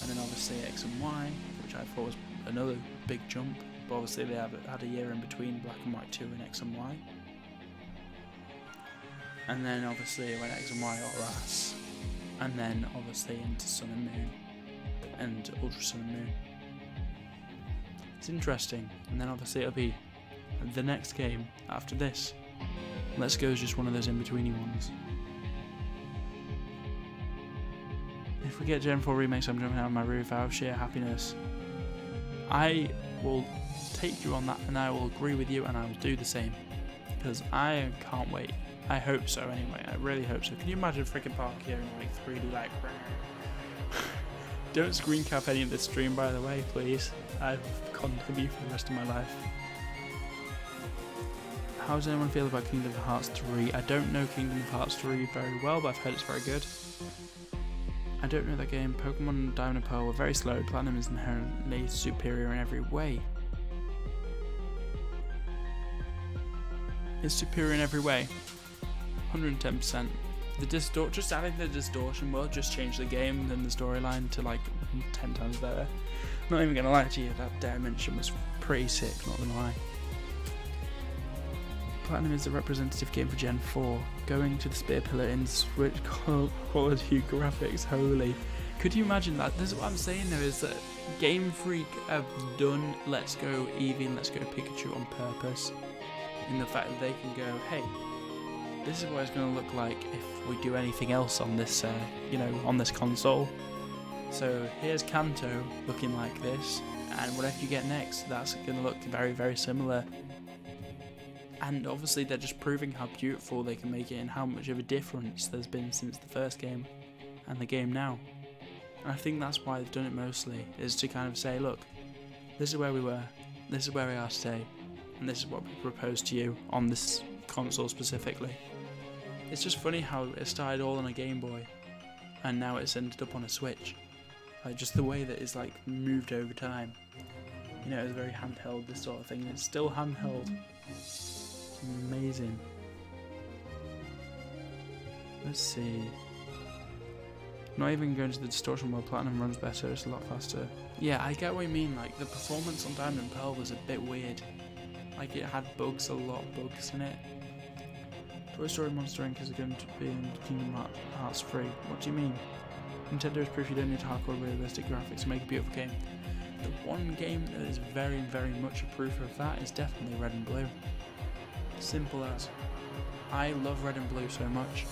And then obviously X and Y, which I thought was another big jump. But obviously they had a year in between Black and White 2 and X and Y. And then obviously when X and Y got ass. And then obviously into Sun and Moon. And Ultra Sun and Moon. It's interesting. And then obviously it'll be the next game after this. Let's Go is just one of those in-betweeny ones. If we get Gen 4 remakes, I'm jumping out of my roof out of sheer happiness. I will take you on that and I will agree with you and I will do the same. Because I can't wait. I hope so anyway, I really hope so. Can you imagine freaking Park here in like 3D like... Don't screen cap any of this stream by the way, please. I've continued for the rest of my life. How does anyone feel about Kingdom Hearts 3? I don't know Kingdom Hearts 3 very well, but I've heard it's very good. I don't know that game. Pokemon Diamond and Pearl were very slow. Platinum is inherently superior in every way. It's superior in every way. 110%. Just adding the distortion will just change the game and the storyline to like 10 times better. Not even gonna lie to you, that dimension was pretty sick, not gonna lie. Platinum is the representative game for Gen 4. Going to the spear pillar in Switch quality graphics, holy. Could you imagine that? This is what I'm saying though, is that Game Freak have done Let's Go Eevee and Let's Go Pikachu on purpose. In the fact that they can go, hey, this is what it's going to look like if we do anything else on this, on this console. So here's Kanto looking like this, and whatever you get next, that's going to look very, very similar. And obviously they're just proving how beautiful they can make it and how much of a difference there's been since the first game and the game now. And I think that's why they've done it mostly, is to kind of say, look, this is where we were, this is where we are today, and this is what we propose to you on this console specifically. It's just funny how it started all on a Game Boy and now it's ended up on a Switch. Like just the way that it's like moved over time. You know, it was very handheld, this sort of thing, and it's still handheld. It's amazing. Let's see. Not even going to the distortion mode, Platinum runs better, it's a lot faster. Yeah, I get what you mean, like the performance on Diamond and Pearl was a bit weird. Like it had bugs, a lot of bugs in it. Toy Story Monster Inc. is going to be in Kingdom Hearts 3. What do you mean? Nintendo is proof you don't need hardcore realistic graphics to make a beautiful game. The one game that is very, very much a proof of that is definitely Red and Blue. Simple as. I love Red and Blue so much.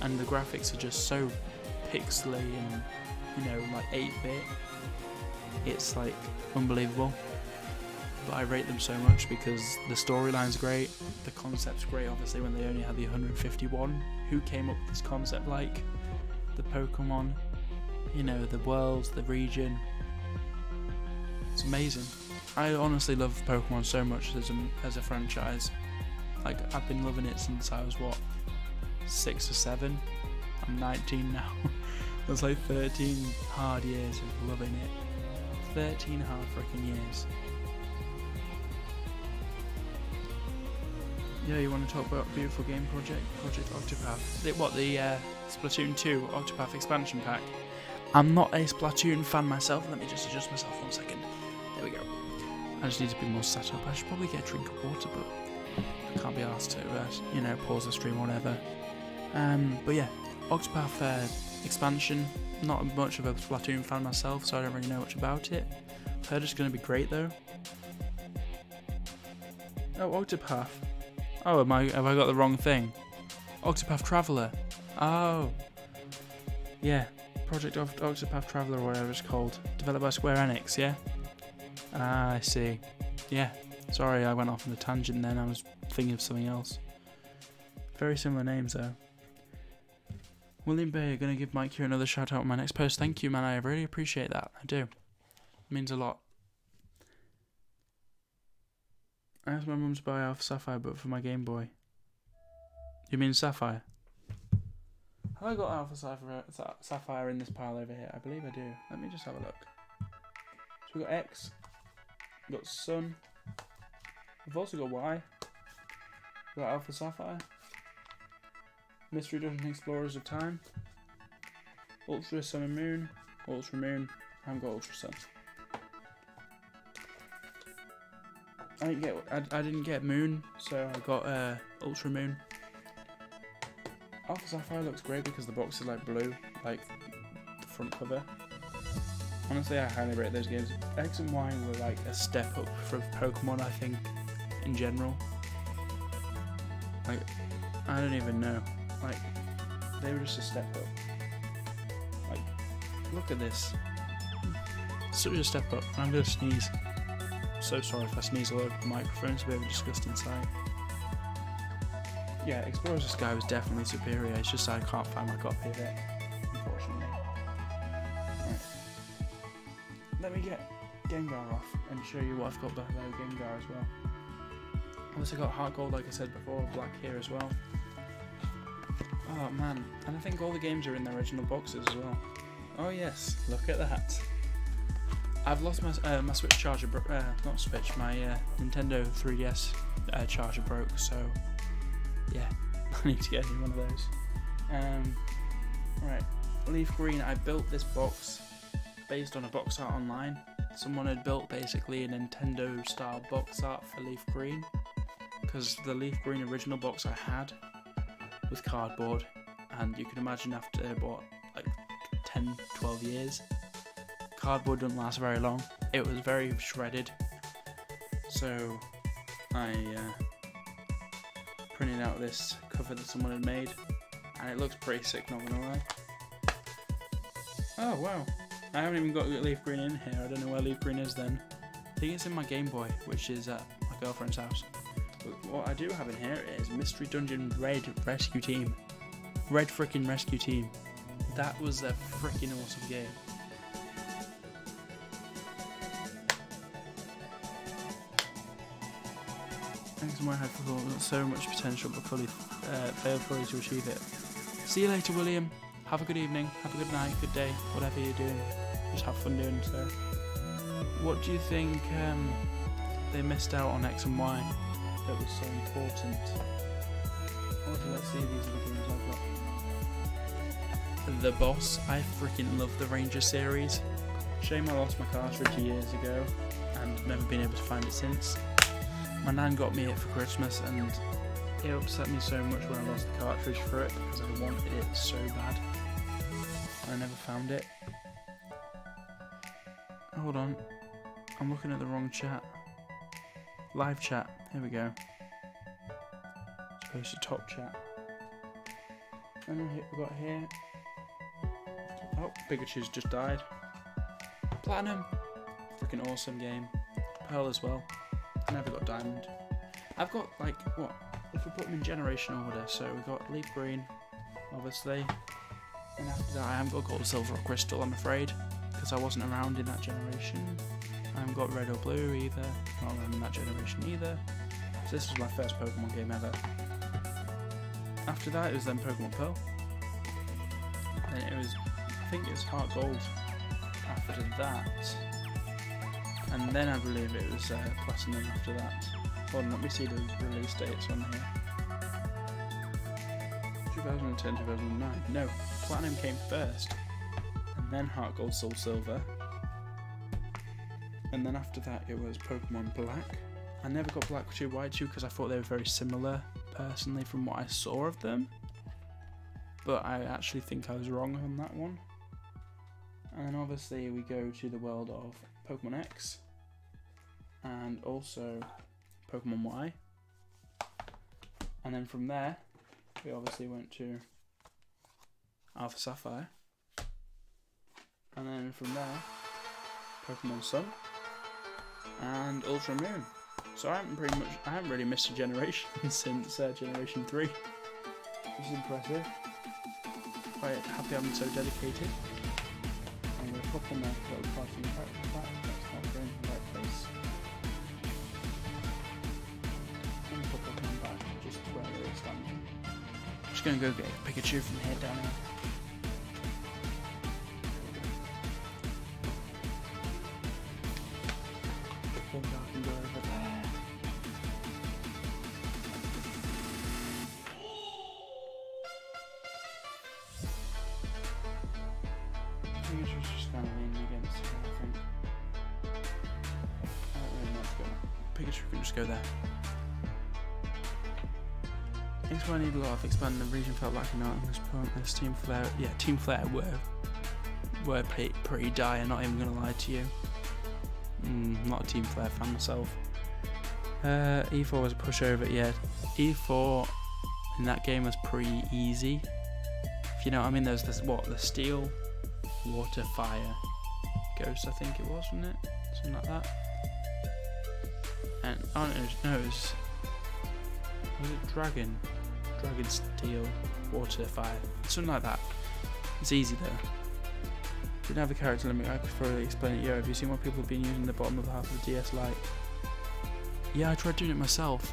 And the graphics are just so pixely and, like 8-bit. It's like unbelievable. But I rate them so much because the storyline's great, the concept's great, obviously when they only had the 151. Who came up with this concept, like the Pokemon, the worlds, the region. It's amazing. I honestly love Pokemon so much as a franchise. Like I've been loving it since I was 6 or 7. I'm 19 now. That's like 13 hard years of loving it. 13 hard freaking years. Yeah, you want to talk about beautiful game Project Octopath? The Splatoon 2 Octopath expansion pack. I'm not a Splatoon fan myself. Let me just adjust myself 1 second. There we go. I just need to be more set up. I should probably get a drink of water, but I can't be asked to, pause the stream or whatever. But yeah, Octopath expansion. Not much of a Splatoon fan myself, so I don't really know much about it. I've heard it's going to be great though. Oh, Octopath. Oh, have I got the wrong thing? Octopath Traveler. Oh. Yeah. Project Octopath Traveler or whatever it's called. Developed by Square Enix, yeah? Ah, I see. Yeah. Sorry, I went off on a tangent then. I was thinking of something else. Very similar names though. William Bay, going to give Maikya another shout out on my next post. Thank you, man. I really appreciate that. I do. It means a lot. I asked my mum to buy Alpha Sapphire, but for my Game Boy. You mean Sapphire? Have I got Alpha Sapphire in this pile over here? I believe I do. Let me just have a look. So we've got X, we've got Sun, we've also got Y, we've got Alpha Sapphire, Mystery Dungeon Explorers of Time, Ultra Sun and Moon, Ultra Moon, I haven't got Ultra Sun. I didn't get Moon, so I got Ultra Moon. Alpha Sapphire looks great because the box is like blue, like the front cover. Honestly, I highly rate those games. X and Y were like a step up from Pokemon, I think, in general. Like, I don't even know. Like, they were just a step up. Like, look at this. Such a step up. I'm gonna sneeze. So sorry if I sneeze all over the microphone, it's a bit of a disgusting sight. Yeah, Explorers of Sky was definitely superior, it's just I can't find my copy of it, unfortunately. Right. Let me get Gengar off and show you what I've got below Gengar as well. I've also got Heart Gold, like I said before, Black here as well. Oh man, and I think all the games are in the original boxes as well. Oh yes, look at that. I've lost my Switch charger, not Switch, my Nintendo 3DS charger broke, so yeah, I need to get one of those. Right, Leaf Green, I built this box based on a box art online. Someone had built basically a Nintendo style box art for Leaf Green, because the Leaf Green original box I had was cardboard, and you can imagine after what, like 10-12 years, cardboard doesn't last very long. It was very shredded, so I printed out this cover that someone had made, and it looks pretty sick, not gonna lie. Oh wow, I haven't even got Leaf Green in here. I don't know where Leaf Green is then. I think it's in my Game Boy, which is at my girlfriend's house. But what I do have in here is Mystery Dungeon Red Rescue Team. Red frickin' Rescue Team. That was a frickin' awesome game. Thanks to my head for so much potential but fully failed fully to achieve it. See you later, William. Have a good evening, have a good night, good day, whatever you're doing. Just have fun doing so. What do you think they missed out on X and Y that was so important? Also, let's see, these are the games I've got. The Boss, I freaking love the Ranger series. Shame I lost my cartridge years ago and never been able to find it since. My nan got me it for Christmas and it upset me so much when I lost the cartridge for it because I wanted it so bad. I never found it. Hold on, I'm looking at the wrong chat. Live chat, here we go. Supposed to top chat. And what we got here. Oh, Pikachu's just died. Platinum, freaking awesome game. Pearl as well. I never got Diamond. I've got like what? If we put them in generation order, so we've got Leaf Green, obviously. And after that, I haven't got Gold, Silver, or Crystal, I'm afraid, because I wasn't around in that generation. I haven't got Red or Blue either, not around in that generation either. So this was my first Pokemon game ever. After that, it was then Pokemon Pearl. Then it was, I think it was Heart Gold after that. And then I believe it was Platinum after that. Hold on, let me see the release dates on here. 2010, 2009. No, Platinum came first, and then Heart Gold, Soul Silver, and then after that it was Pokemon Black. I never got Black 2, White 2 because I thought they were very similar, personally, from what I saw of them. But I actually think I was wrong on that one. And then obviously we go to the world of Pokemon X, and also Pokemon Y. And then from there, we obviously went to Alpha Sapphire, and then from there, Pokemon Sun and Ultra Moon. So I haven't really missed a generation since Generation 3. Which is impressive. Quite happy I'm so dedicated. And we're a couple now that we're passing back. That's not going to the right place. And a couple coming back just where they were standing. Just gonna go get Pikachu from here down here. I think I can go over there. Pikachu's just kind of leaning against it, I think. I don't really know what's going on. Pikachu can just go there. Thanks where I need a lot of expanding. The region felt like a night on this point. This Team Flare, yeah, Team Flare were pretty dire. Not even gonna lie to you. Not a Team Flare fan myself. E4 was a pushover. Yeah, E4 in that game was pretty easy. If you know what I mean. There's this the Steel, Water, Fire, Ghost. I think it was, wasn't it? Something like that. And oh no, it was it Dragon? Dragon, Steel, Water, Fire, something like that. It's easy though. Didn't have a character limit. I could thoroughly explain it. Yeah, have you seen what people have been using the bottom of the half of the DS Lite? Yeah, I tried doing it myself.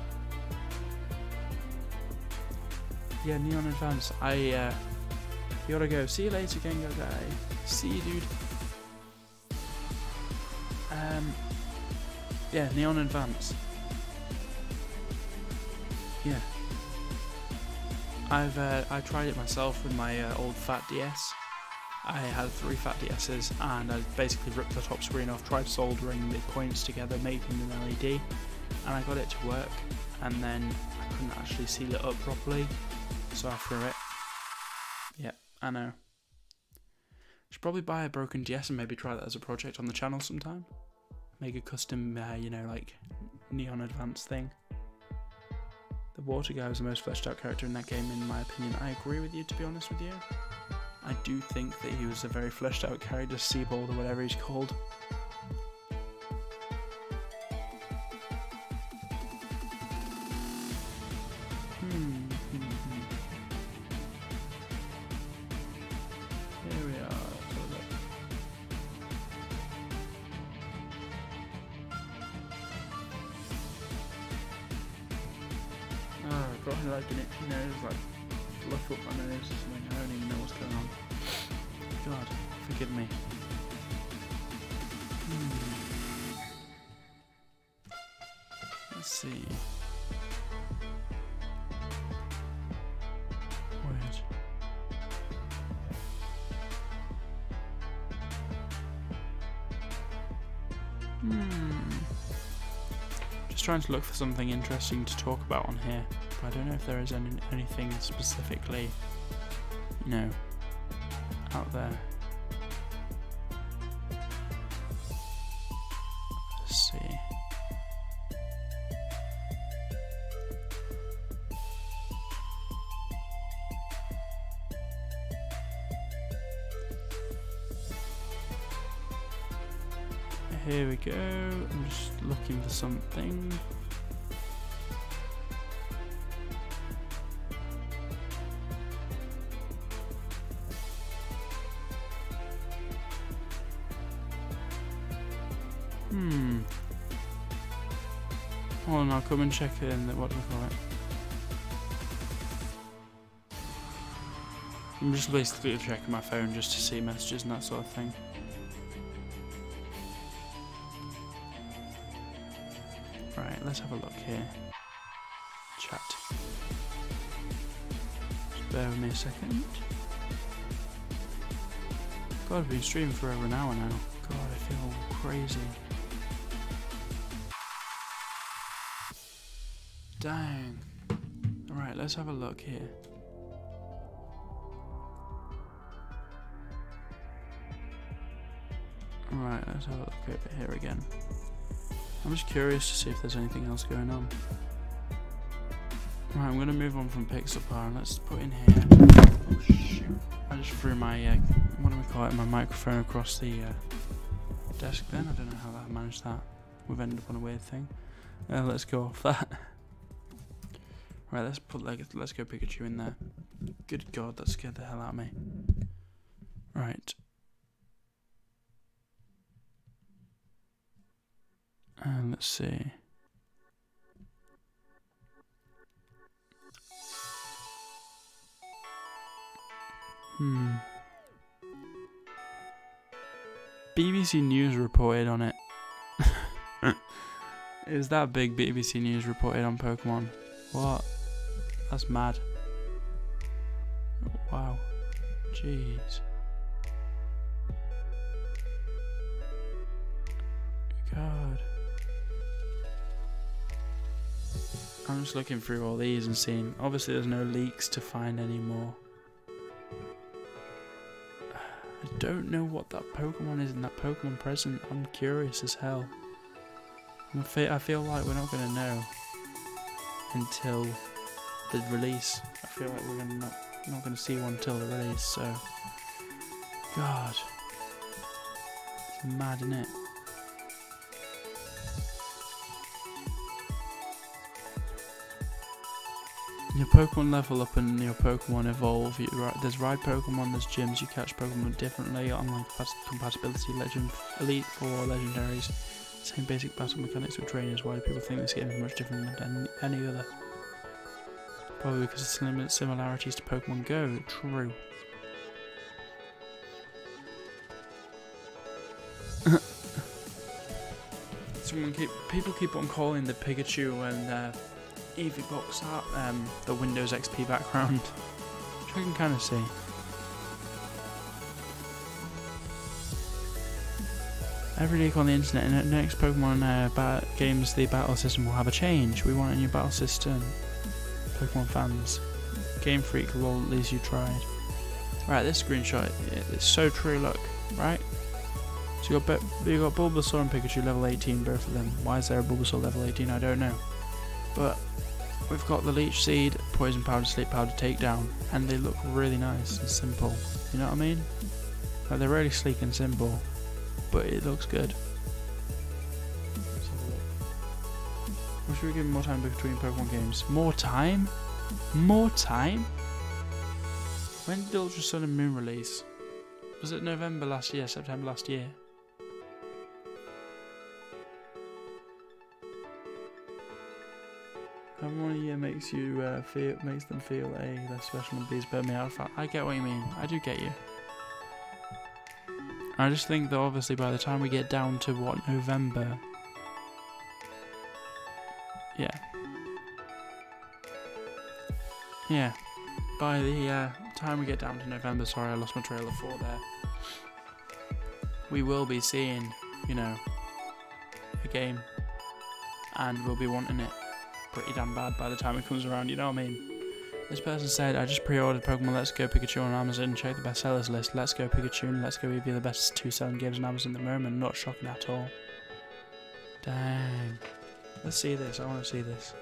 Yeah, Neon Advance. You gotta go. See you later, Gengar guy. See you, dude. Yeah, Neon Advance. Yeah. I tried it myself with my old fat DS. I had 3 fat DS's and I basically ripped the top screen off, tried soldering the points together, making an LED, and I got it to work, and then I couldn't actually seal it up properly, so I threw it. Yeah, I know. Should probably buy a broken DS and maybe try that as a project on the channel sometime. Make a custom, you know, like Neon Advance thing. The water guy was the most fleshed out character in that game, in my opinion. I agree with you, to be honest with you. I do think that he was a very fleshed out character, Seabold or whatever he's called. Here we are. Oh, I've got like an itchy nose, like fluff up my nose or something. I don't even know what's going on. God, forgive me. Let's see. Weird. Just trying to look for something interesting to talk about on here, but I don't know if there is anything specifically, you know, out there. Let's see. Here we go. I'm just looking for something. Hold on, I'll come and check it in. What do we call it? I'm just basically checking my phone just to see messages and that sort of thing. Right, let's have a look here. Chat. Just bear with me a second. God, I've been streaming for over an hour now. God, I feel crazy. Dang. Alright, let's have a look here. Alright, let's have a look over here again. I'm just curious to see if there's anything else going on. Right, I'm going to move on from Pixel Power and let's put in here. Oh shoot. I just threw my, what do we call it, my microphone across the desk then. I don't know how I managed that. We've ended up on a weird thing. Let's go off that. Right, let's go Pikachu in there. Good God, that scared the hell out of me. Right. And let's see. BBC News reported on it. It was that big. BBC News reported on Pokemon. What? That's mad. Wow. Jeez. God. I'm just looking through all these and seeing. Obviously, there's no leaks to find anymore. I don't know what that Pokemon is in that Pokemon present. I'm curious as hell. I feel like we're not going to know until the release. I feel like we're not going to see one until the release. So, God, it's mad, isn't it? Your Pokemon level up and your Pokemon evolve. There's ride Pokemon, there's gyms, you catch Pokemon differently, online compatibility, Legend, Elite 4, Legendaries, same basic battle mechanics with trainers. Why do people think this game is much different than any other? Probably because of similarities to Pokemon GO. True. People keep on calling the Pikachu and Eevee box art the Windows XP background, which I can kind of see. Every leak on the internet, in the next Pokemon games, the battle system will have a change. We want a new battle system. Pokemon fans, Game Freak, lol, at least you tried. Right, this screenshot, it's so true. Look, right. So you got Bulbasaur and Pikachu level 18, both of them. Why is there a Bulbasaur level 18? I don't know. But we've got the Leech Seed, Poison Powder, Sleep Powder, Takedown, and they look really nice and simple. You know what I mean? Like, they're really sleek and simple, but it looks good. Or should we give more time between Pokemon games? More time? More time? When did Ultra Sun and Moon release? Was it November last year? September last year? Having one a year makes them feel less special and beats burn me out. I get what you mean. I do get you. I just think that obviously by the time we get down to what, November? Yeah. Yeah. By the time we get down to November, sorry, I lost my trail of thought there. We will be seeing, you know, a game, and we'll be wanting it pretty damn bad by the time it comes around, you know what I mean? This person said, I just pre-ordered Pokemon Let's Go Pikachu on Amazon, check the bestsellers list. Let's Go Pikachu and Let's Go Eevee are the best 2 selling games on Amazon at the moment. Not shocking at all. Dang. Let's see this, I want to see this.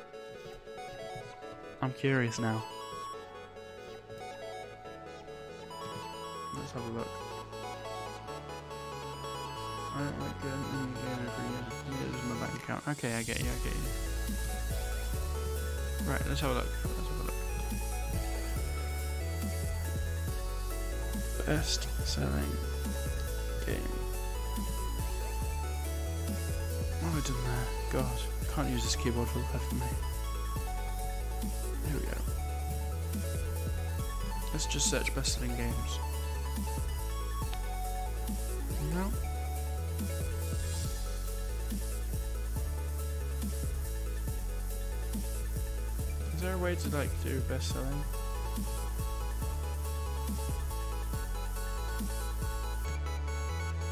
I'm curious now. Let's have a look. I don't like going every year. This is my bank account. Okay, I get you. Right, let's have a look. Best selling game. What have I done there? God, I can't use this keyboard for the life of me. Here we go. Let's just search best selling games. No. Is there a way to like do best selling?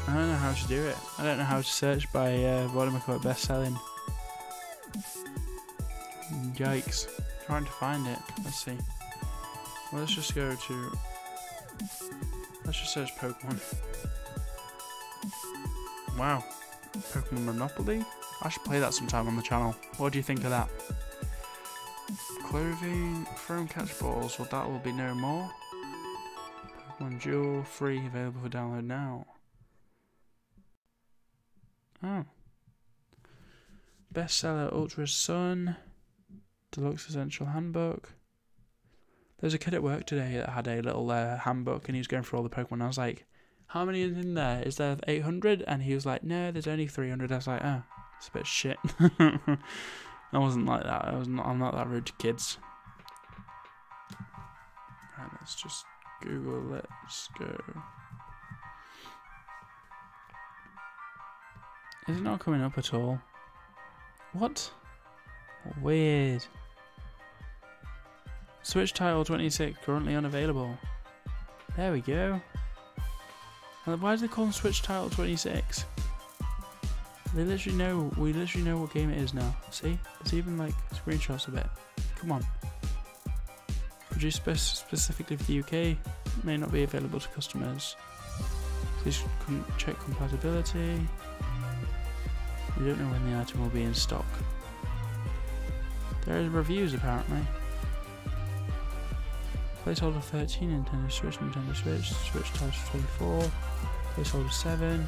I don't know how to do it. I don't know how to search by what am I called best selling. Yikes. Trying to find it. Let's see. Well, let's just go to. Let's just search Pokemon. Wow. Pokemon Monopoly? I should play that sometime on the channel. What do you think of that? Clothing, throw and catch balls. Well, that will be no more. Pokemon Duel, free, available for download now. Oh. Bestseller Ultra Sun. Deluxe Essential Handbook. There's a kid at work today that had a little handbook and he was going through all the Pokemon. I was like, how many is in there? Is there 800? And he was like, no, there's only 300. I was like, oh, it's a bit shit. I wasn't like that. I'm not that rude to kids. Right, let's just Google, let's go. Is it not coming up at all? What? Weird. Switch title 26 currently unavailable. There we go. Why do they call them Switch title 26? They literally know. We literally know what game it is now. See? It's even like screenshots of it. Come on. Produced specifically for the UK. May not be available to customers. Please check compatibility. We don't know when the item will be in stock. There is reviews apparently. Placeholder 13, Nintendo Switch, Switch title 24, placeholder 7.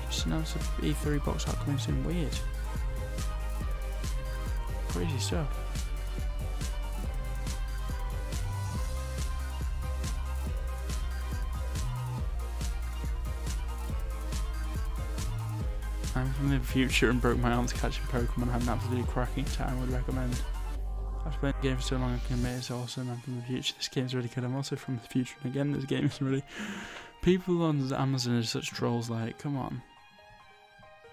Just announced the E3 box art coming soon. Weird. Crazy stuff. I'm from the future and broke my arms catching Pokemon. I had an absolutely cracking time. Would recommend. I've played the game for so long I can admit it's awesome. I'm from the future. This game's really good. I'm also from the future. And again, this game is really... People on Amazon are such trolls, like, come on.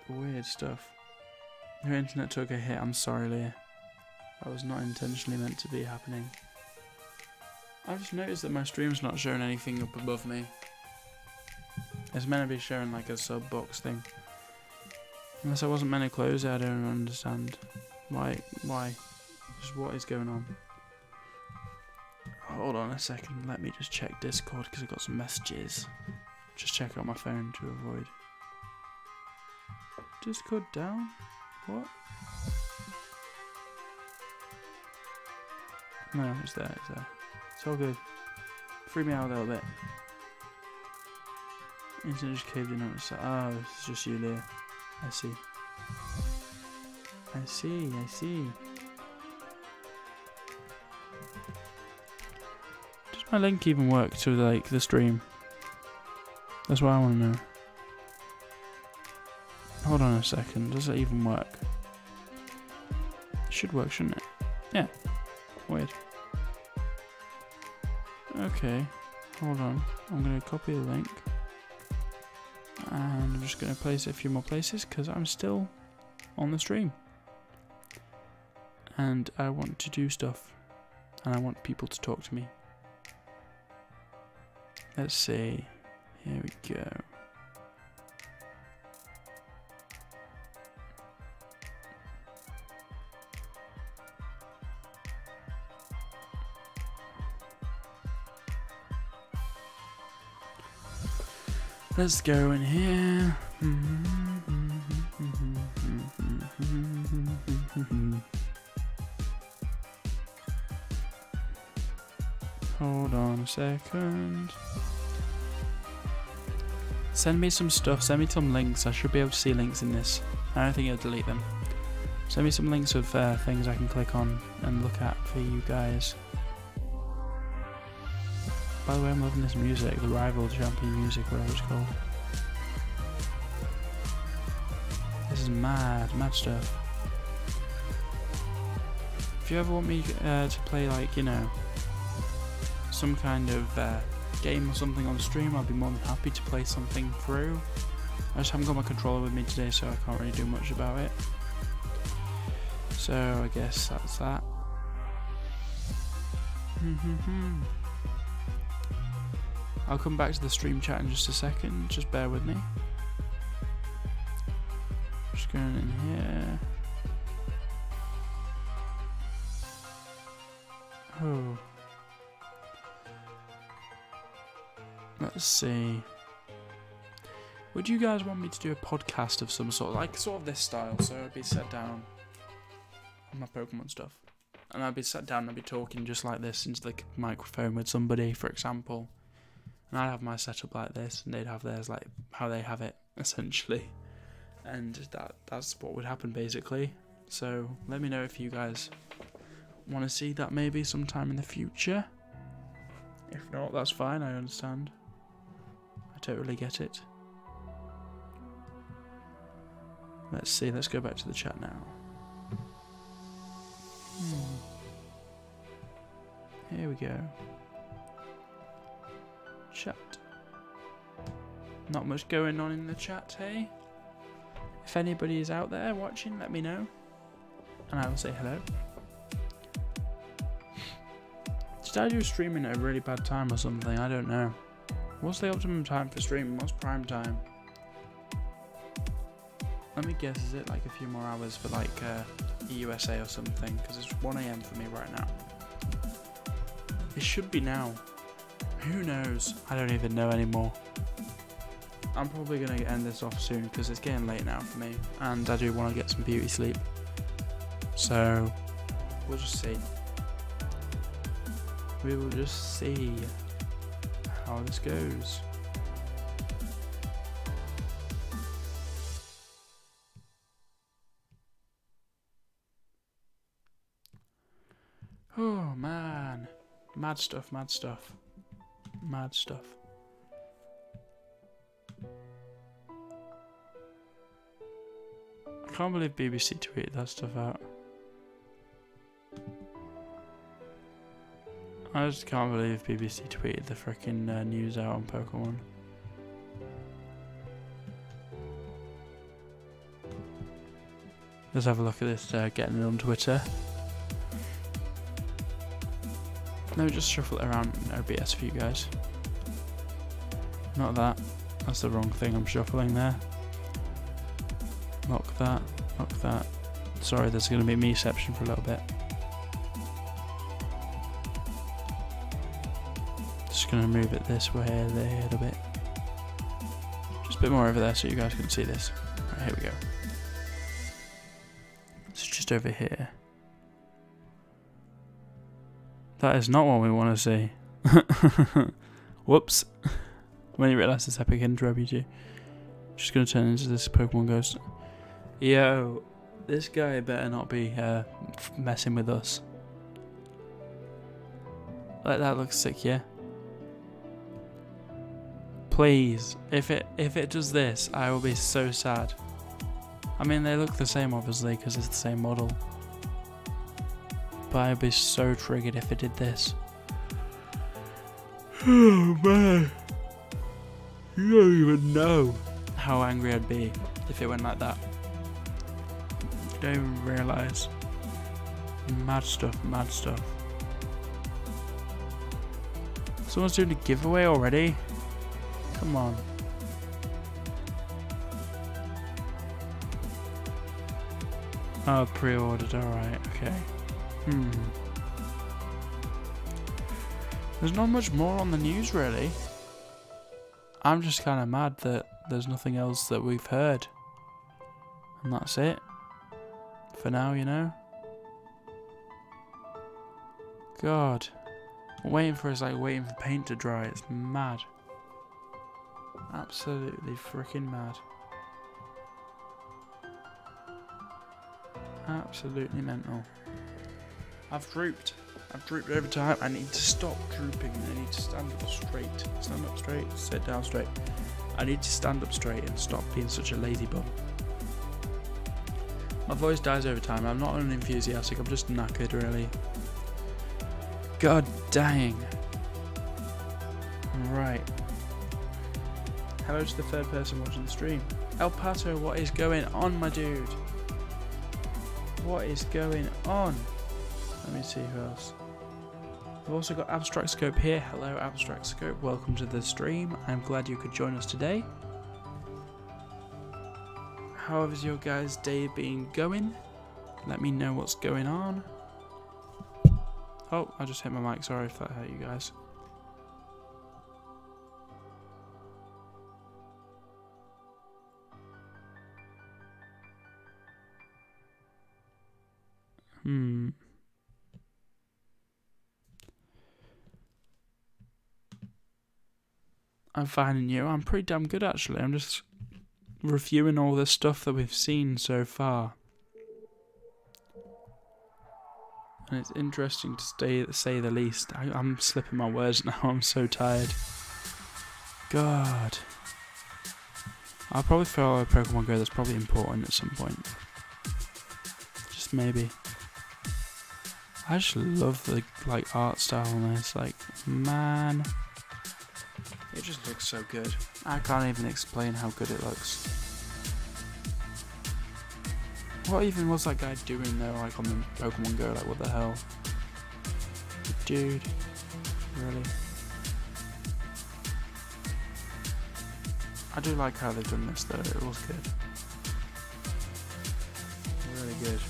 Weird stuff. Your internet took a hit. I'm sorry, Leah. That was not intentionally meant to be happening. I've just noticed that my stream's not showing anything up above me. It's meant to be showing like a sub box thing. Unless I wasn't meant to close it, I don't understand. Why? Just what is going on? Hold on a second, let me just check Discord because I got some messages. Just check out my phone to avoid. Discord down? What? No, it's there, it's there. It's all good. Free me out a little bit. Internet just caved in on its side. Oh, it's just you, Leah. I see. I see. Does my link even work to like the stream? That's what I want to know. Hold on a second, does it even work? It should work, shouldn't it? Yeah. Weird. Okay, hold on. I'm going to copy the link. And I'm just going to place it a few more places because I'm still on the stream. And I want to do stuff. And I want people to talk to me. Let's see. Here we go. Let's go in here. Hold on a second. Send me some stuff, send me some links. I should be able to see links in this. I don't think it'll delete them. Send me some links of things I can click on and look at for you guys. By the way, I'm loving this music, the rival champion music, whatever it's called. This is mad stuff. If you ever want me to play, like, you know, some kind of game or something on the stream, I'll be more than happy to play something through. I just haven't got my controller with me today, so I can't really do much about it. So I guess that's that. I'll come back to the stream chat in just a second, just bear with me. Just going in here. Oh. Let's see. Would you guys want me to do a podcast of some sort, like sort of this style? So I'd be sat down on my Pokemon stuff. And I'd be sat down and I'd be talking just like this into the microphone with somebody, for example. And I'd have my setup like this, and they'd have theirs like how they have it, essentially. And that's what would happen, basically. So let me know if you guys want to see that maybe sometime in the future. If not, that's fine, I understand. I totally get it. Let's see, let's go back to the chat now. Here we go. Chat. Not much going on in the chat, hey? If anybody is out there watching, let me know. And I will say hello. Did I do streaming at a really bad time or something? I don't know. What's the optimum time for streaming? What's prime time? Let me guess, is it like a few more hours for like USA or something? Because it's 1 AM for me right now. It should be now. Who knows? I don't even know anymore. I'm probably going to end this off soon because it's getting late now for me. And I do want to get some beauty sleep. So, we'll just see. We will just see how this goes. Oh man. Mad stuff, mad stuff. Mad stuff. I can't believe BBC tweeted that stuff out. I just can't believe BBC tweeted the freaking news out on Pokémon. Let's have a look at this getting it on Twitter. Let me just shuffle it around in OBS for you guys. Not that. That's the wrong thing I'm shuffling there. Lock that. Lock that. Sorry, there's going to be meception for a little bit. Just going to move it this way, there, a little bit. Just a bit more over there so you guys can see this. Right, here we go. It's just over here. That is not what we want to see. Whoops. When you realise this epic intro RPG. Just going to turn into this Pokemon Ghost. Yo, this guy better not be messing with us. Like, that looks sick, yeah? Please, if it does this, I will be so sad. I mean, they look the same obviously because it's the same model. But I'd be so triggered if it did this. Oh man. You don't even know how angry I'd be if it went like that. You don't even realise. Mad stuff, mad stuff. Someone's doing a giveaway already? Come on. Oh, pre-ordered, alright, okay. There's not much more on the news really. I'm just kind of mad that there's nothing else that we've heard. And that's it. For now, you know. God. Waiting for us like waiting for paint to dry. It's mad. Absolutely freaking mad. Absolutely mental. I've drooped over time. I need to stop drooping. I need to stand up straight. Stand up straight, sit down straight. I need to stand up straight and stop being such a lazy bum. My voice dies over time. I'm not unenthusiastic, I'm just knackered really. God dang. Right. Hello to the third person watching the stream. El Pato, what is going on, my dude? What is going on? Let me see who else. We've also got Abstract Scope here. Hello, Abstract Scope. Welcome to the stream. I'm glad you could join us today. How has your guys' day been going? Let me know what's going on. Oh, I just hit my mic. Sorry if that hurt you guys. I'm finding you. I'm pretty damn good actually. I'm just reviewing all the stuff that we've seen so far. And it's interesting to say the least. I'm slipping my words now. I'm so tired. God. I'll probably follow Pokemon GO. That's probably important at some point. Just maybe. I just love the art style on this. Like, man. It just looks so good. I can't even explain how good it looks. What even was that guy doing though, like on the Pokemon GO? Like, what the hell? Dude, really? I do like how they've done this though, it was good. Really good.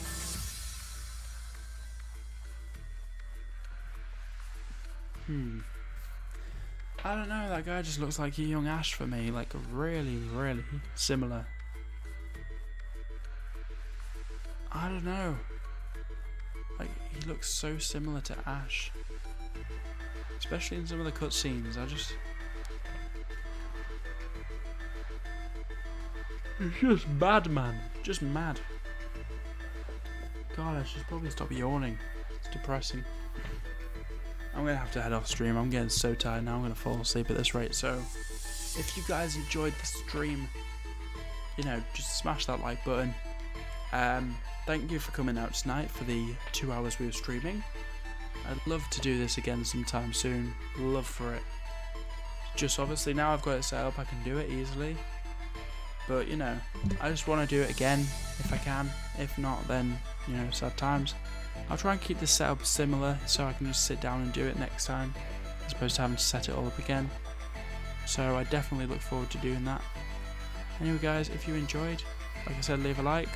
I don't know, that guy just looks like a young Ash for me, like really, really similar. I don't know. Like, he looks so similar to Ash. Especially in some of the cutscenes, It's just mad, man. Just mad. God, I should probably stop yawning. It's depressing. I'm going to have to head off stream. I'm getting so tired now. I'm going to fall asleep at this rate. So, if you guys enjoyed the stream, you know, just smash that like button. Thank you for coming out tonight for the 2 hours we were streaming. I'd love to do this again sometime soon. Love for it. Just obviously now I've got it set up, I can do it easily. But, you know, I just want to do it again if I can. If not, then, you know, sad times. I'll try and keep the setup similar so I can just sit down and do it next time, as opposed to having to set it all up again. So I definitely look forward to doing that. Anyway guys, if you enjoyed, like I said, leave a like,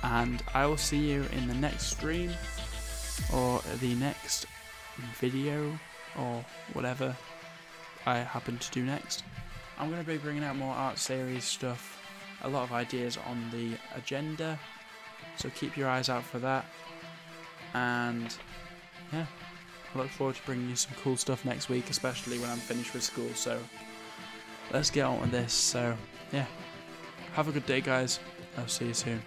and I will see you in the next stream, or the next video, or whatever I happen to do next. I'm going to be bringing out more art series stuff, a lot of ideas on the agenda, so keep your eyes out for that. And yeah, I look forward to bringing you some cool stuff next week, especially when I'm finished with school. So let's get on with this. So yeah, have a good day guys, I'll see you soon.